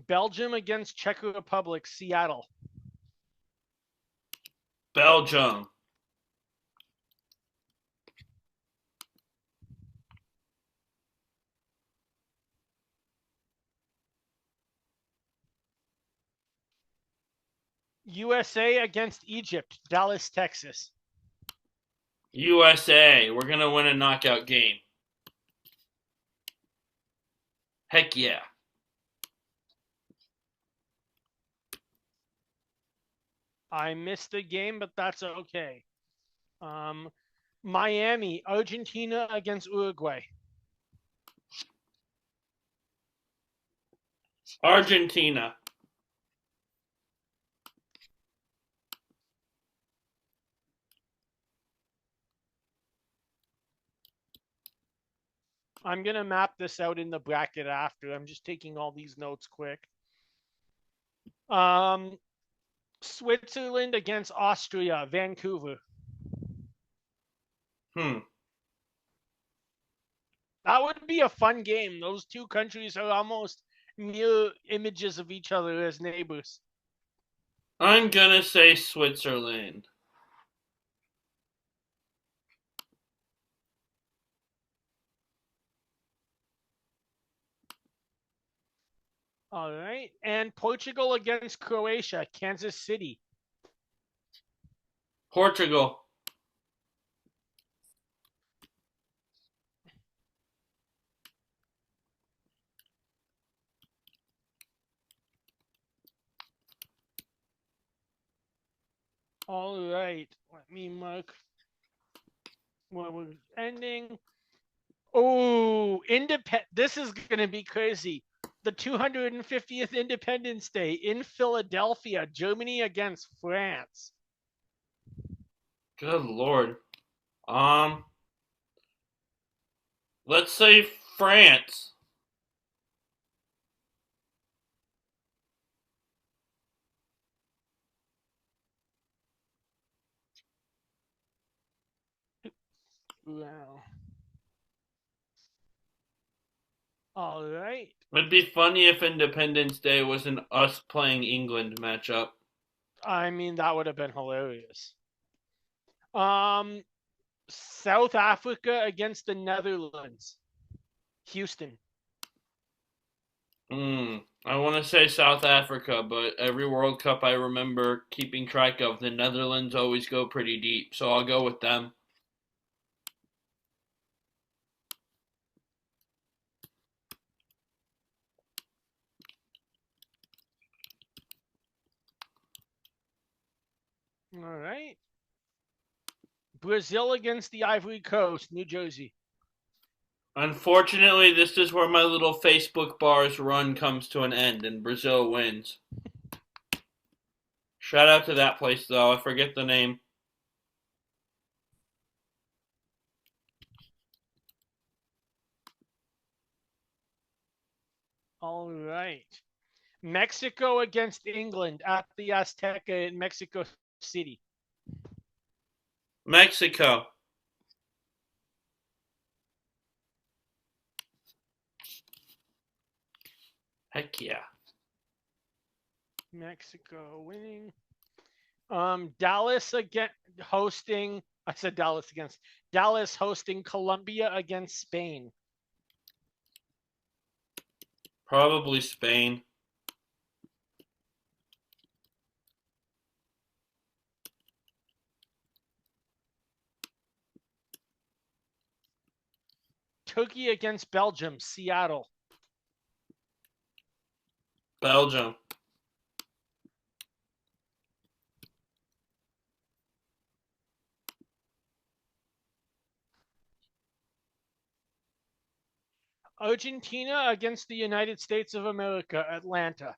Belgium against Czech Republic, Seattle. Belgium. USA against Egypt, Dallas, Texas. USA. We're going to win a knockout game. Heck yeah. I missed the game, but that's okay. Miami, Argentina against Uruguay. Argentina. I'm going to map this out in the bracket after. I'm just taking all these notes quick. Switzerland against Austria, Vancouver. That would be a fun game. Those two countries are almost mirror images of each other as neighbors. I'm gonna say Switzerland. All right. And Portugal against Croatia, Kansas City. Portugal. All right. Let me mark where we're ending. Oh, this is going to be crazy. The 250th Independence Day in Philadelphia, Germany against France. Good lord. Let's say France. Wow. All right. It'd be funny if Independence Day was an us playing England matchup. I mean, that would have been hilarious. South Africa against the Netherlands. Houston. I want to say South Africa, but every World Cup I remember keeping track of, the Netherlands always go pretty deep, so I'll go with them. All right. Brazil against the Ivory Coast, New Jersey. Unfortunately, this is where my little Facebook bars run comes to an end, and Brazil wins. Shout out to that place, though. I forget the name. All right. Mexico against England at the Azteca in Mexico City. Mexico. Heck yeah. Mexico winning. Dallas again hosting. I said Dallas against Dallas hosting Colombia against Spain. Probably Spain. Turkey against Belgium, Seattle. Belgium. Argentina against the United States of America, Atlanta.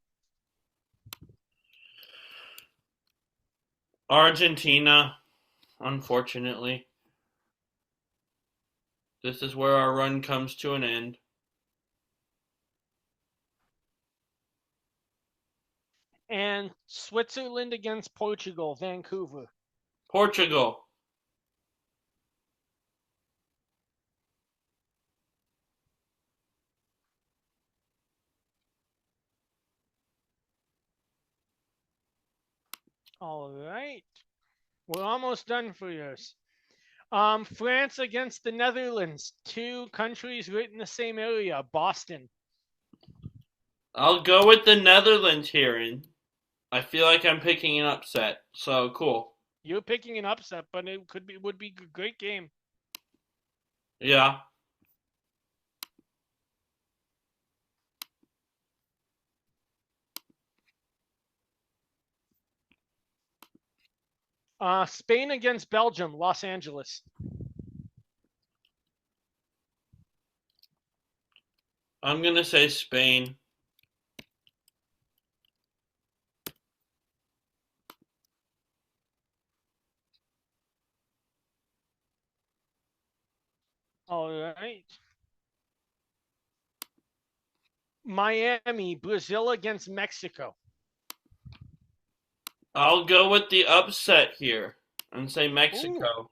Argentina, unfortunately. This is where our run comes to an end. And Switzerland against Portugal, Vancouver. Portugal. All right. We're almost done for yours. France against the Netherlands. Two countries right in the same area, Boston. I'll go with the Netherlands here, and I feel like I'm picking an upset. So cool. You're picking an upset, but it would be a great game. Yeah. Spain against Belgium, Los Angeles. I'm gonna say Spain. All right. Miami, Brazil against Mexico. I'll go with the upset here and say Ooh, Mexico.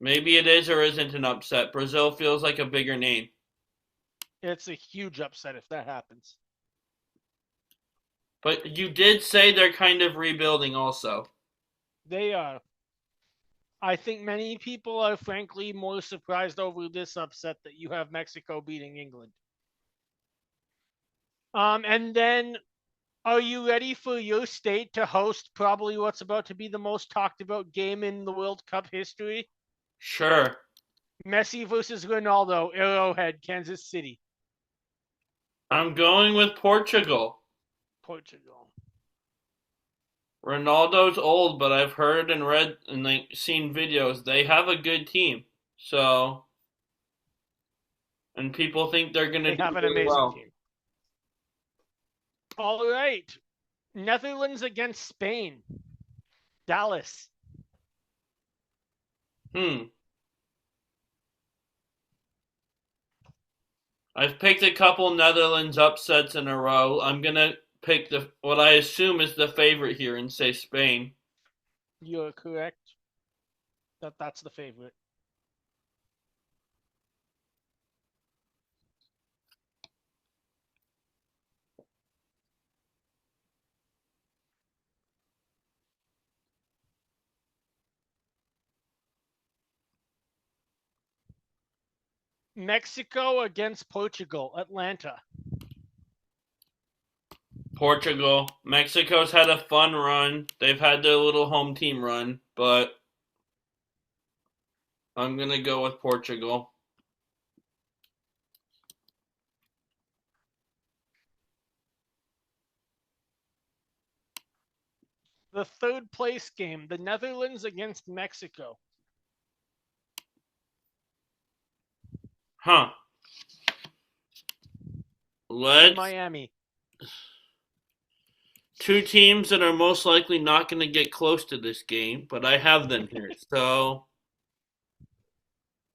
Maybe it is or isn't an upset. Brazil feels like a bigger name. it's a huge upset if that happens. But you did say they're kind of rebuilding also. They are. I think many people are frankly more surprised over this upset that you have Mexico beating England. And then are you ready for your state to host probably what's about to be the most talked about game in the World Cup history? Sure. Messi versus Ronaldo, Arrowhead, Kansas City, I'm going with Portugal. Portugal. Ronaldo's old, but I've heard and read and like seen videos. They have a good team. So, and people think they're going to They do have an really amazing well. team. All right. Netherlands against Spain, Dallas. Hmm. I've picked a couple Netherlands upsets in a row. I'm going to pick the what I assume is the favorite here and say Spain. You're correct. That's the favorite. Mexico against Portugal, Atlanta. Portugal. Mexico's had a fun run. They've had their little home team run, but I'm going to go with Portugal. The third place game, the Netherlands against Mexico. Huh. In Let's Miami. two teams that are most likely not going to get close to this game, but I have them here. So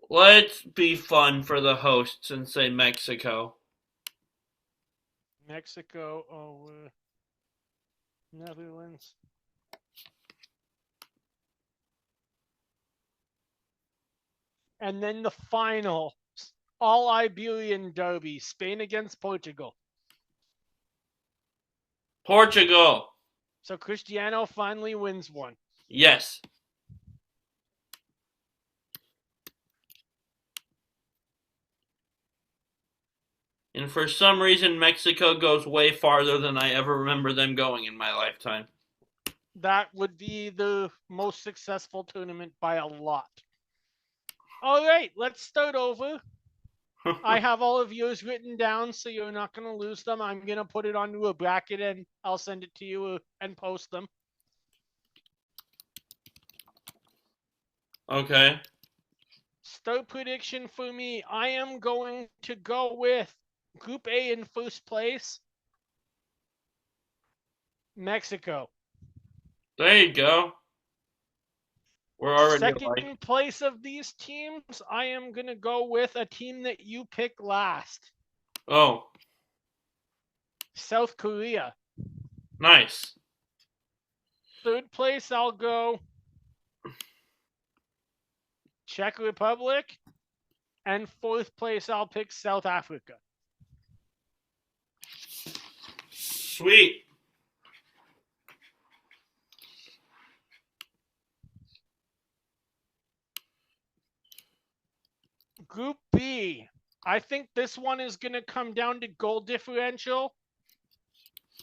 let's be fun for the hosts and say Mexico. Mexico over Netherlands. And then the final all Iberian derby, Spain against Portugal. Portugal. So Cristiano finally wins one. Yes. And for some reason, Mexico goes way farther than I ever remember them going in my lifetime. That would be the most successful tournament by a lot. All right, let's start over. I have all of yours written down, so you're not going to lose them. I'm going to put it onto a bracket and I'll send it to you and post them. Okay. Start prediction for me. I am going to go with Group A in first place, Mexico. There you go. We're already alike. Second place of these teams, I am going to go with a team that you picked last, Oh, South Korea. nice. Third place, I'll go Czech Republic. And fourth place, I'll pick South Africa. Sweet. Group B. I think this one is going to come down to goal differential.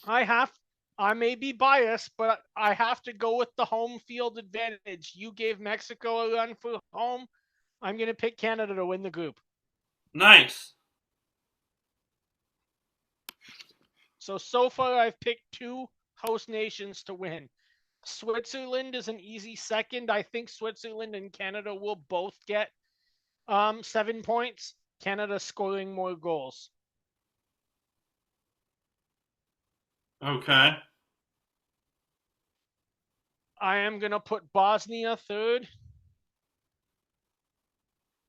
I may be biased, but I have to go with the home field advantage. You gave Mexico a run for home. I'm going to pick Canada to win the group. Nice. So far, I've picked two host nations to win. Switzerland is an easy second. I think Switzerland and Canada will both get 7 points. Canada scoring more goals. Okay. I am going to put Bosnia third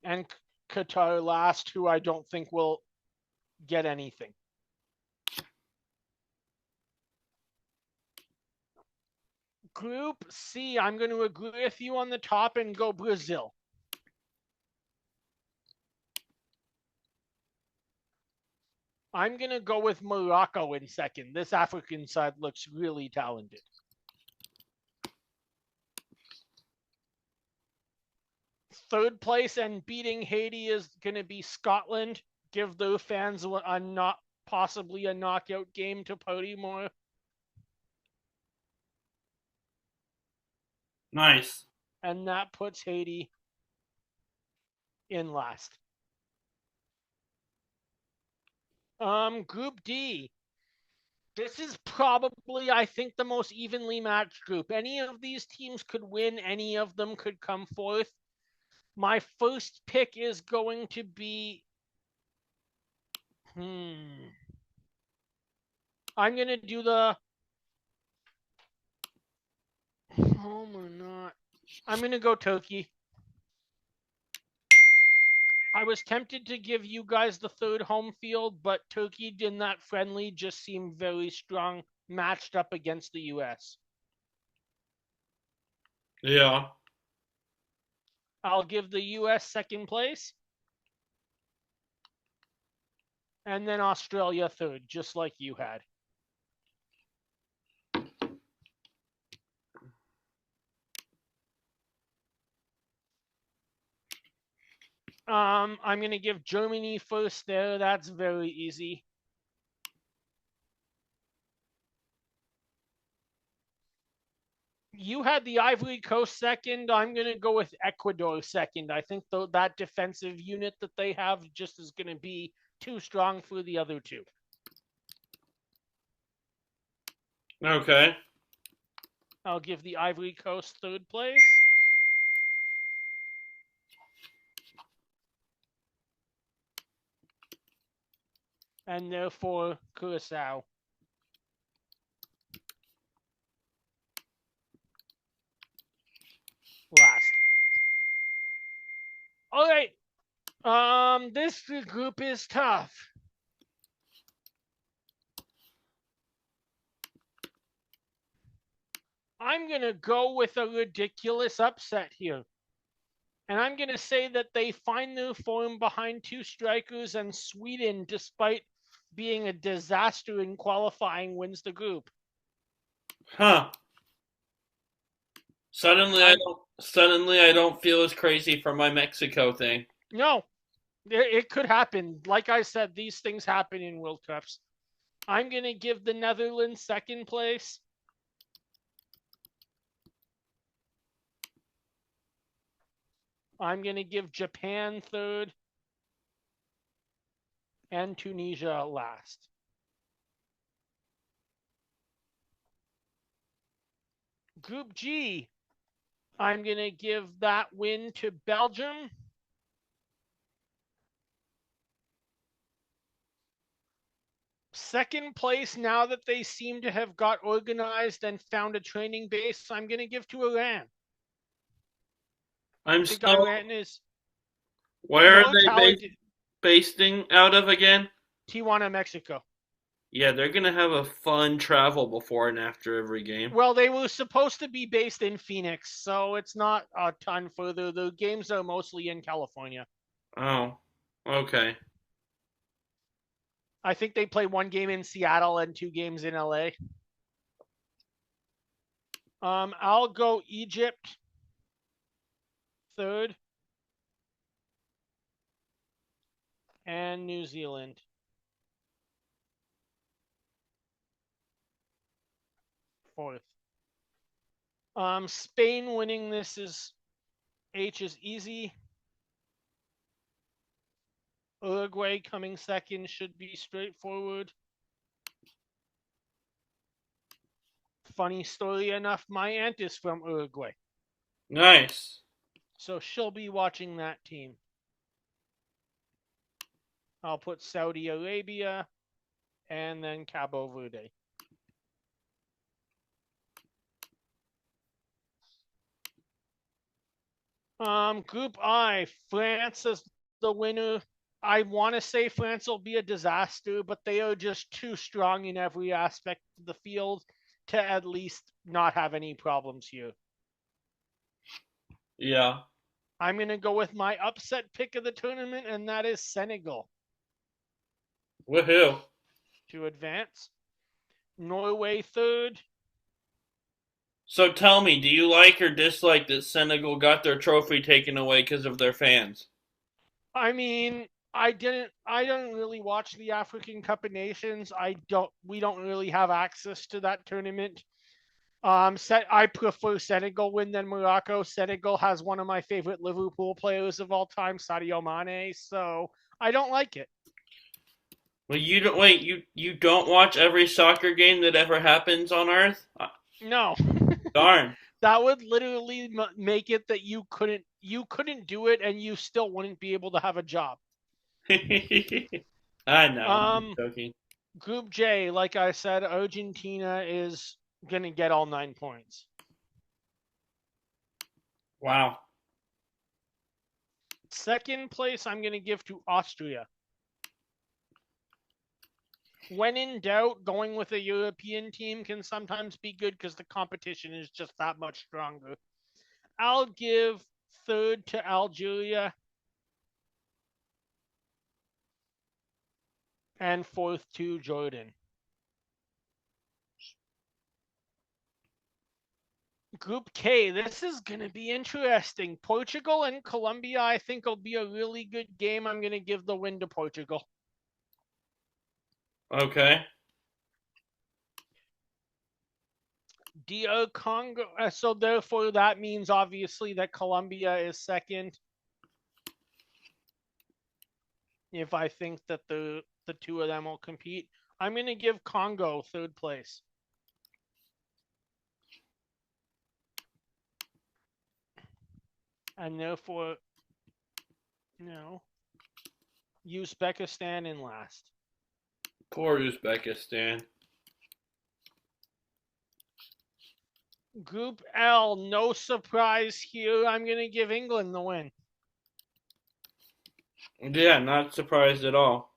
and Qatar last, who I don't think will get anything. Group C, I'm going to agree with you on the top and go Brazil. I'm going to go with Morocco in second. This African side looks really talented. Third place and beating Haiti is going to be Scotland. Give their fans possibly a knockout game to party more. Nice. And that puts Haiti in last. Group D. This is probably, I think, the most evenly matched group. Any of these teams could win. Any of them could come fourth. My first pick is going to be... I'm going to do the... Home or not? I'm going to go Turkey. I was tempted to give you guys the third home field, but Turkey in that friendly just seemed very strong, matched up against the U.S. Yeah. I'll give the U.S. second place. And then Australia third, just like you had. I'm going to give Germany first there. That's very easy. You had the Ivory Coast second. I'm going to go with Ecuador second. I think that defensive unit that they have just is going to be too strong for the other two. Okay. I'll give the Ivory Coast third place. And therefore, Curacao. Last. All right. This group is tough. I'm going to go with a ridiculous upset here. And I'm going to say that they find their form behind two strikers, and Sweden, despite being a disaster in qualifying, wins the group. Huh. Suddenly I don't feel as crazy for my Mexico thing. No, it could happen. Like I said, these things happen in World Cups. I'm going to give the Netherlands second place. I'm going to give Japan third. And Tunisia last. Group G, I'm going to give that win to Belgium. Second place, now that they seem to have got organized and found a training base, I'm going to give to Iran. I'm still. Iran is Where are more they talented. basing out of again? Tijuana, Mexico. Yeah, they're gonna have a fun travel before and after every game. Well, they were supposed to be based in Phoenix, so it's not a ton further. The games are mostly in California. Oh, okay. I think they play one game in Seattle and 2 games in LA. I'll go Egypt third and New Zealand fourth. Spain winning this is easy. Uruguay coming second should be straightforward. Funny story enough, my aunt is from Uruguay. Nice. So she'll be watching that team. I'll put Saudi Arabia and then Cabo Verde. Group I, France is the winner. I want to say France will be a disaster, but they are just too strong in every aspect of the field to at least not have any problems here. Yeah. I'm going to go with my upset pick of the tournament, and that is Senegal Woohoo. to advance. Norway third. So tell me, do you like or dislike that Senegal got their trophy taken away because of their fans? I mean, I don't really watch the African Cup of Nations. We don't really have access to that tournament. I prefer Senegal win than Morocco. Senegal has one of my favorite Liverpool players of all time, Sadio Mane. So I don't like it. Well, you don't wait. You don't watch every soccer game that ever happens on Earth? No, Darn. that would literally make it that you couldn't do it, and you still wouldn't be able to have a job. I know. I'm Um, joking. Group J, like I said, Argentina is gonna get all 9 points. Wow. Second place, I'm gonna give to Austria. When in doubt, going with a European team can sometimes be good because the competition is just that much stronger. I'll give third to Algeria and fourth to Jordan. Group K, this is going to be interesting. Portugal and Colombia, I think, will be a really good game. I'm going to give the win to Portugal. Okay. DR Congo, so therefore that means obviously that Colombia is second. If I think that the two of them will compete, I'm going to give Congo third place. And therefore, no, Uzbekistan in last. Poor Uzbekistan. Group L, no surprise here. I'm going to give England the win. Yeah, not surprised at all.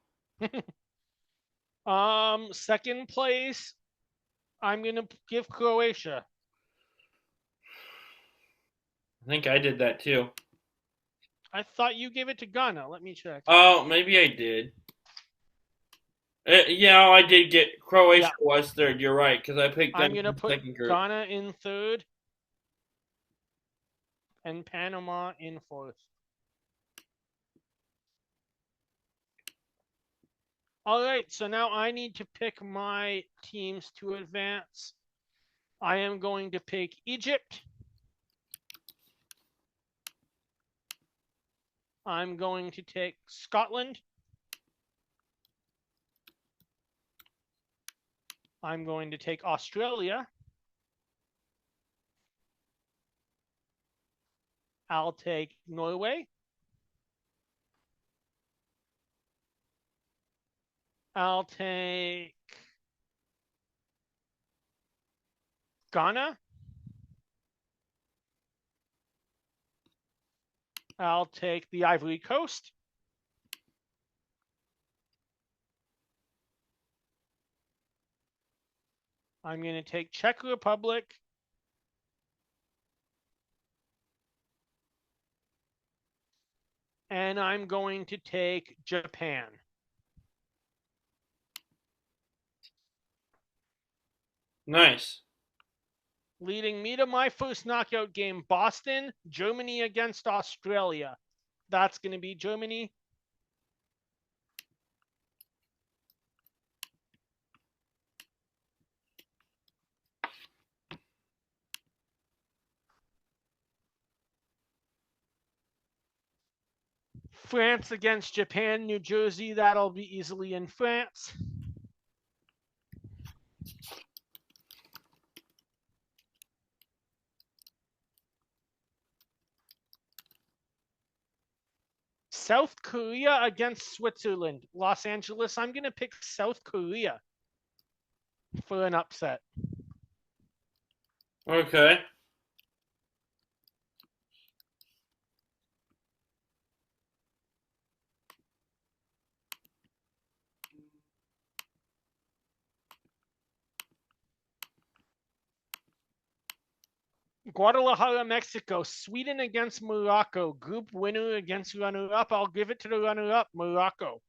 Second place, I'm going to give Croatia. I think I did that too. I thought you gave it to Ghana. Let me check. Oh, maybe I did. Yeah, I did get Croatia Yeah, was third. You're right because I picked them I'm going to in the put second group. Ghana in third and Panama in fourth. All right, so now I need to pick my teams to advance. I am going to pick Egypt. I'm going to take Scotland. I'm going to take Australia. I'll take Norway. I'll take Ghana. I'll take the Ivory Coast. I'm going to take Czech Republic. And I'm going to take Japan. Nice. Leading me to my first knockout game, Boston, Germany against Australia. That's going to be Germany. France against Japan, New Jersey. That'll be easily in France. South Korea against Switzerland. Los Angeles, I'm going to pick South Korea for an upset. Okay. Guadalajara, Mexico. Sweden against Morocco. Group winner against runner-up. I'll give it to the runner-up, Morocco.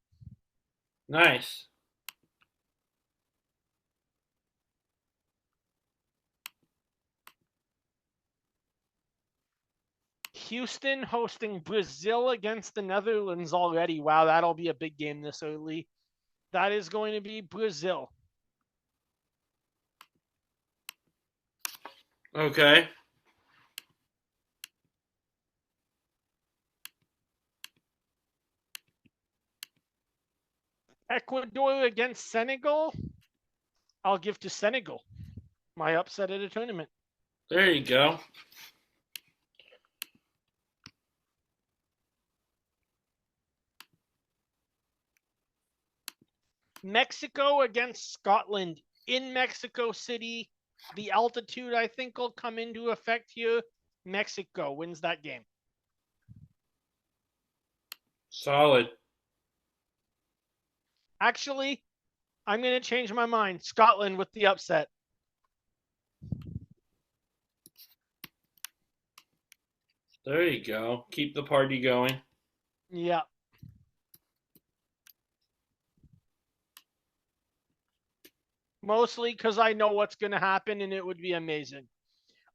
Nice. Houston hosting Brazil against the Netherlands already. Wow, that'll be a big game this early. That is going to be Brazil. Okay. Ecuador against Senegal. I'll give to Senegal. My upset at a tournament. There you go. Mexico against Scotland in Mexico City. The altitude, I think, will come into effect here. Mexico wins that game. Solid. Actually, I'm going to change my mind. Scotland with the upset. There you go. Keep the party going. Yeah. Mostly because I know what's going to happen and it would be amazing.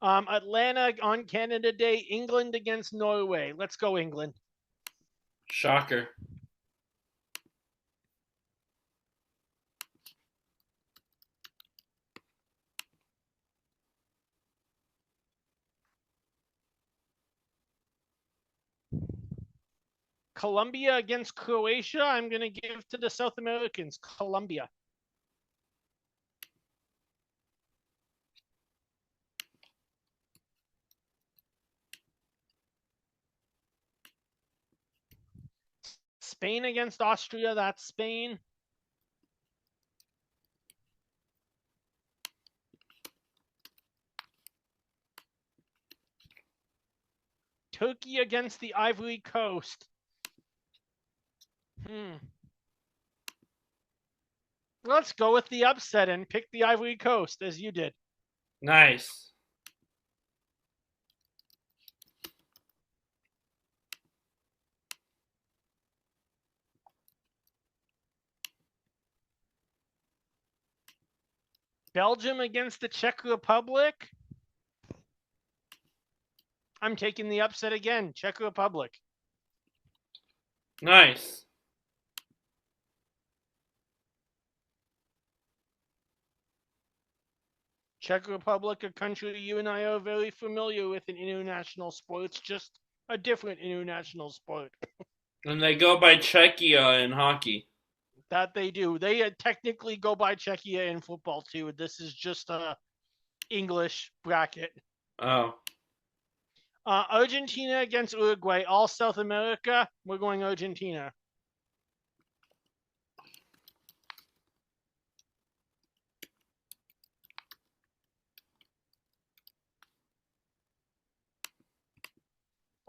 Atlanta on Canada Day, England against Norway. Let's go, England. Shocker. Colombia against Croatia. I'm going to give to the South Americans. Colombia. Spain against Austria. That's Spain. Turkey against the Ivory Coast. Let's go with the upset and pick the Ivory Coast as you did. Nice. Belgium against the Czech Republic. I'm taking the upset again. Czech Republic. Nice. Czech Republic, a country you and I are very familiar with in international sports, just a different international sport. And they go by Czechia in hockey. That they do. They technically go by Czechia in football too. This is just a English bracket. Oh. Argentina against Uruguay, all South America. We're going Argentina.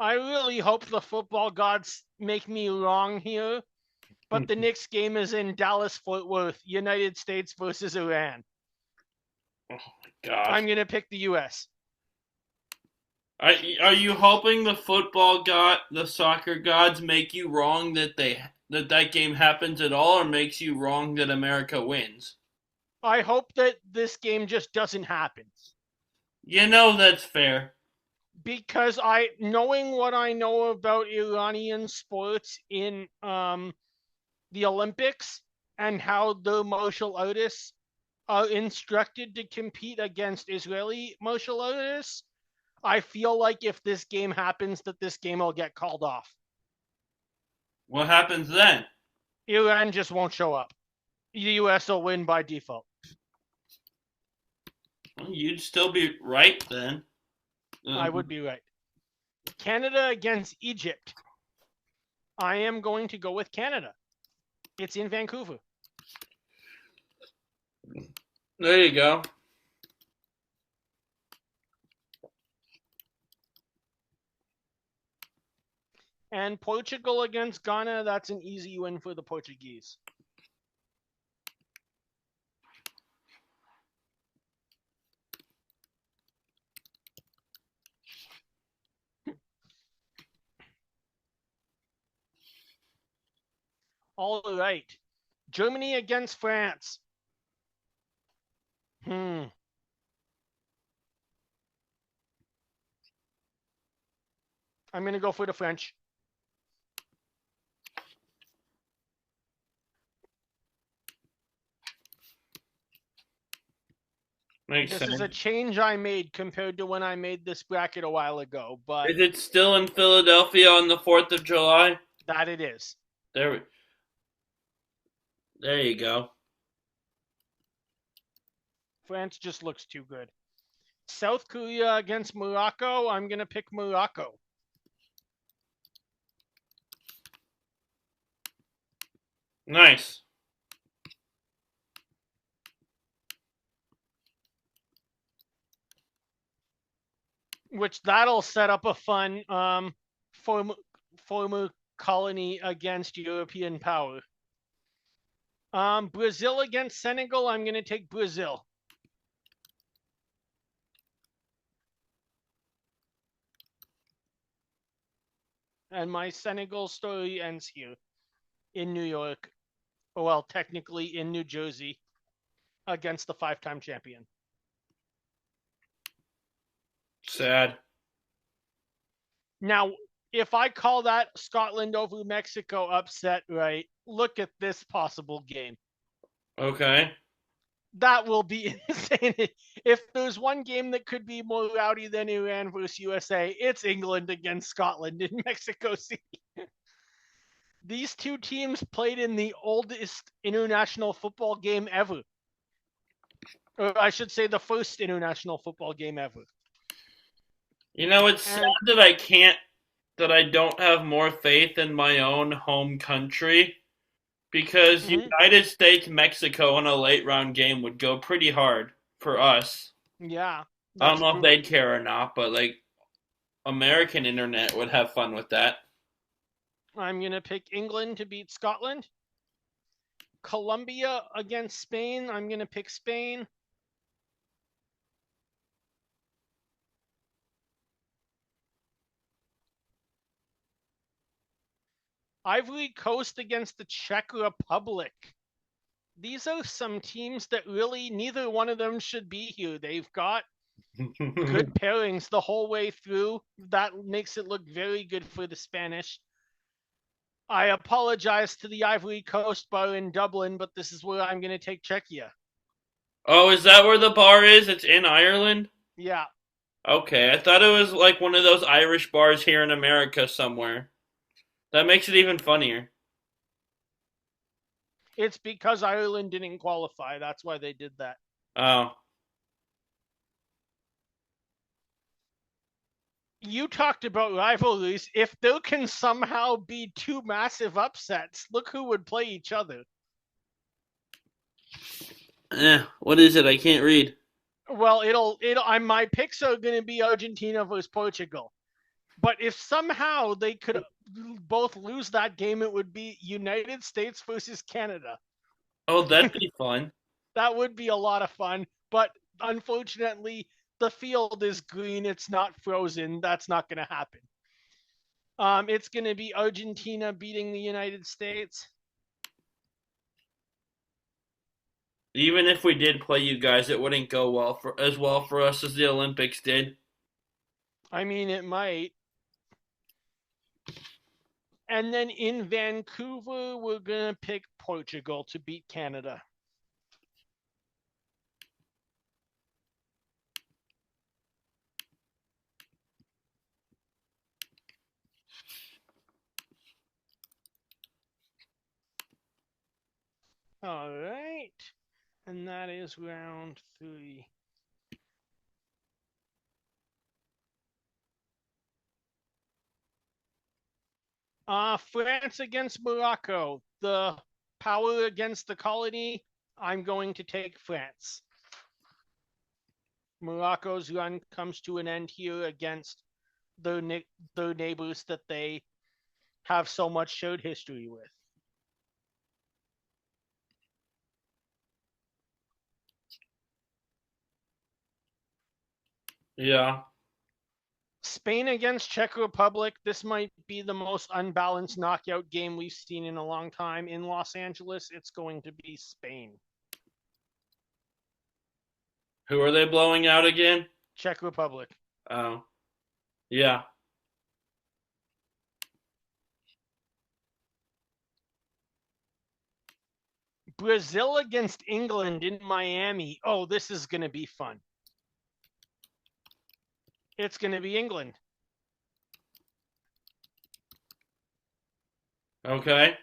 I really hope the football gods make me wrong here, but the next game is in Dallas, Fort Worth, United States versus Iran. Oh my gosh. I'm going to pick the U.S. Are you hoping the soccer gods make you wrong that game happens at all, or makes you wrong that America wins? I hope that this game just doesn't happen. That's fair. Because knowing what I know about Iranian sports in the Olympics and how the martial artists are instructed to compete against Israeli martial artists, I feel like if this game happens, that this game will get called off. What happens then? Iran just won't show up. The U.S. will win by default. Well, you'd still be right then. I would be right. Canada against Egypt. I am going to go with Canada. It's in Vancouver. There you go. And Portugal against Ghana, that's an easy win for the Portuguese. All right. Germany against France. I'm going to go for the French. Makes This sense. is a change I made compared to when I made this bracket a while ago, but Is it still in Philadelphia on the 4th of July? that it is. There, there you go. France just looks too good. South Korea against Morocco. I'm going to pick Morocco. Nice. Which that'll set up a fun former colony against European power. Brazil against Senegal. I'm going to take Brazil. And my Senegal story ends here in New York. Well, technically in New Jersey against the 5-time champion. Sad. Now, if I call that Scotland over Mexico upset, right, look at this possible game. Okay. That will be insane. If there's one game that could be more rowdy than Iran versus USA, it's England against Scotland in Mexico City. These two teams played in the oldest international football game ever. Or I should say the first international football game ever. You know, it's sad that I don't have more faith in my own home country because United States Mexico in a late round game would go pretty hard for us. Yeah. I don't know if they'd care or not, but like American internet would have fun with that. I'm going to pick England to beat Scotland. Colombia against Spain. I'm going to pick Spain. Ivory Coast against the Czech Republic. These are some teams that really neither one of them should be here. They've got good pairings the whole way through. That makes it look very good for the Spanish. I apologize to the Ivory Coast bar in Dublin, but this is where I'm going to take Czechia. Oh, is that where the bar is? It's in Ireland? Yeah. Okay, I thought it was like one of those Irish bars here in America somewhere. That makes it even funnier. It's because Ireland didn't qualify. That's why they did that. Oh. You talked about rivalries. If there can somehow be two massive upsets, look who would play each other. What is it? I can't read. Well, my picks are going to be Argentina versus Portugal. But if somehow they could both lose that game, it would be United States versus Canada. Oh, that'd be fun. That would be a lot of fun. But unfortunately, the field is green. It's not frozen. That's not going to happen. It's going to be Argentina beating the United States. Even if we did play you guys, it wouldn't go as well for us as the Olympics did. I mean, it might. And then in Vancouver, we're going to pick Portugal to beat Canada. All right. And that is round 3. France against Morocco. The power against the colony. I'm going to take France. Morocco's run comes to an end here against their neighbors that they have so much shared history with. Yeah. Spain against Czech Republic. This might be the most unbalanced knockout game we've seen in a long time. In Los Angeles, it's going to be Spain. Who are they blowing out again? Czech Republic. Oh, yeah. Brazil against England in Miami. Oh, this is going to be fun. It's going to be England. Okay.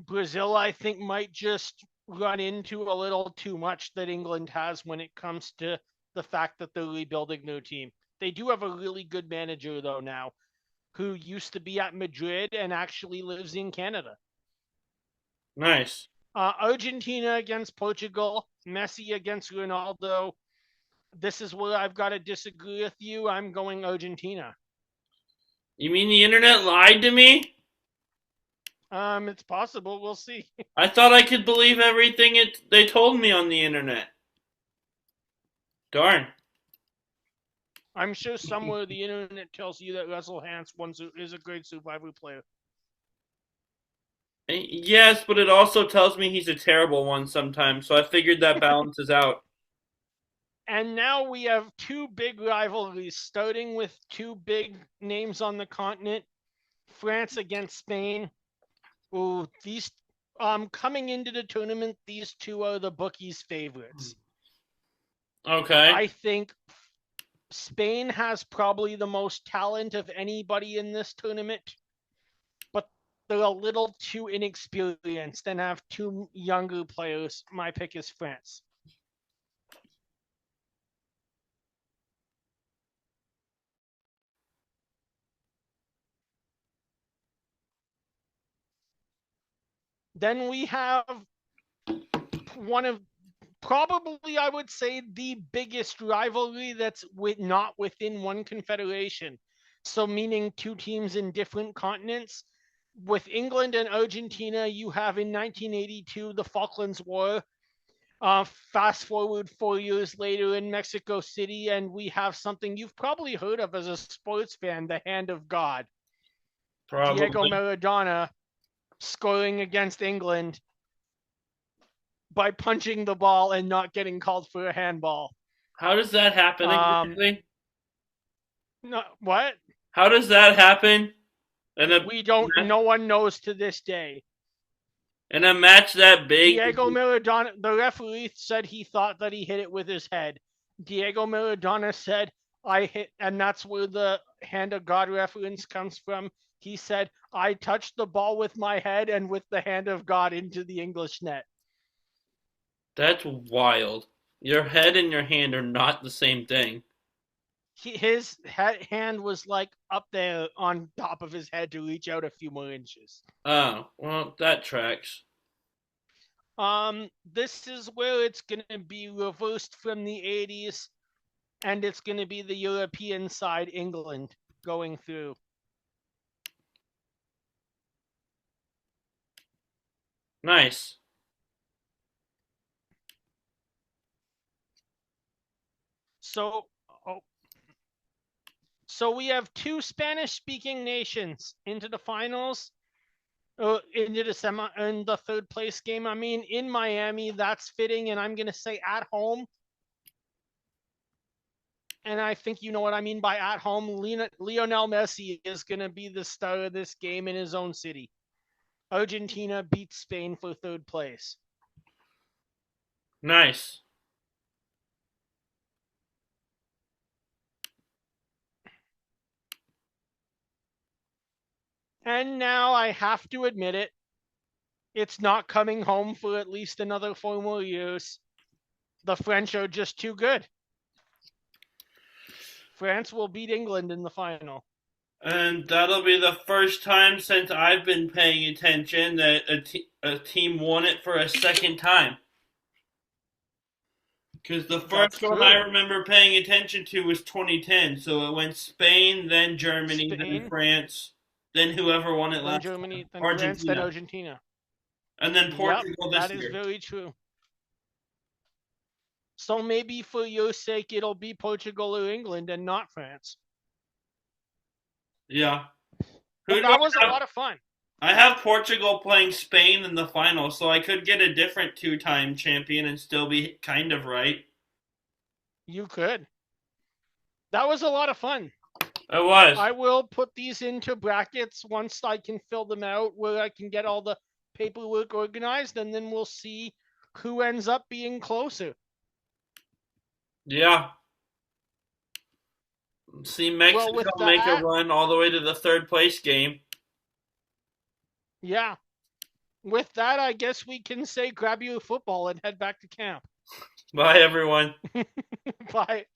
Brazil, I think, might just run into a little too much that England has when it comes to the fact that they're rebuilding their team. They do have a really good manager, though, now, who used to be at Madrid and actually lives in Canada. Nice. Argentina against Portugal, Messi against Ronaldo. This is where I've got to disagree with you. I'm going Argentina. You mean the internet lied to me? It's possible. We'll see. I thought I could believe everything they told me on the internet. Darn. I'm sure somewhere the internet tells you that Russell Hans is a great survivor player. Yes, but it also tells me he's a terrible one sometimes, so I figured that balances out. And now we have two big rivalries, starting with two big names on the continent. France against Spain. Ooh, these coming into the tournament, these two are the bookies' favorites. Okay. I think Spain has probably the most talent of anybody in this tournament, but they're a little too inexperienced and have two younger players. My pick is France. Then we have one of probably, I would say, the biggest rivalry that's not within one confederation. So, meaning two teams in different continents. With England and Argentina, you have in 1982 the Falklands War. Fast forward 4 years later in Mexico City, and we have something you've probably heard of as a sports fan, the hand of God. Diego Probably. Maradona scoring against England by punching the ball and not getting called for a handball. How does that happen exactly? No, what? How does that happen? We don't. No one knows to this day. In a match that big, Diego Maradona. The referee said he thought that he hit it with his head. Diego Maradona said, "I hit," and that's where the hand of God reference comes from. He said, "I touched the ball with my head and with the hand of God into the English net." That's wild. Your head and your hand are not the same thing. His hand was like up there on top of his head to reach out a few more inches. Oh, well, that tracks. This is where it's gonna be reversed from the 80s, and it's gonna be the European side, England, going through. Nice. So, so we have two Spanish-speaking nations into the finals, into the in the third place game. I mean, in Miami, that's fitting, and I'm gonna say at home. And I think you know what I mean by at home. Lionel Messi is gonna be the star of this game in his own city. Argentina beats Spain for third place. Nice. And now I have to admit it, it's not coming home for at least another 4 more years. The French are just too good. France will beat England in the final. And that'll be the first time since I've been paying attention that a team won it for a second time. Because the first one I remember paying attention to was 2010. So it went Spain, then Germany, then France, then whoever won it last. Germany, then Argentina. France, then Argentina. And then Portugal this year. That is very true. So maybe for your sake, it'll be Portugal or England and not France. Yeah. Who But do that was a I have? lot of fun. I have Portugal playing Spain in the final, so I could get a different two-time champion and still be kind of right. You could. That was a lot of fun. It was. I will put these into brackets once I can fill them out where I can get all the paperwork organized, and then we'll see who ends up being closer. Yeah. See Well, with Mexico make a that, run all the way to the third place game. yeah. With that, I guess we can say grab you a football and head back to camp. Bye, everyone. Bye.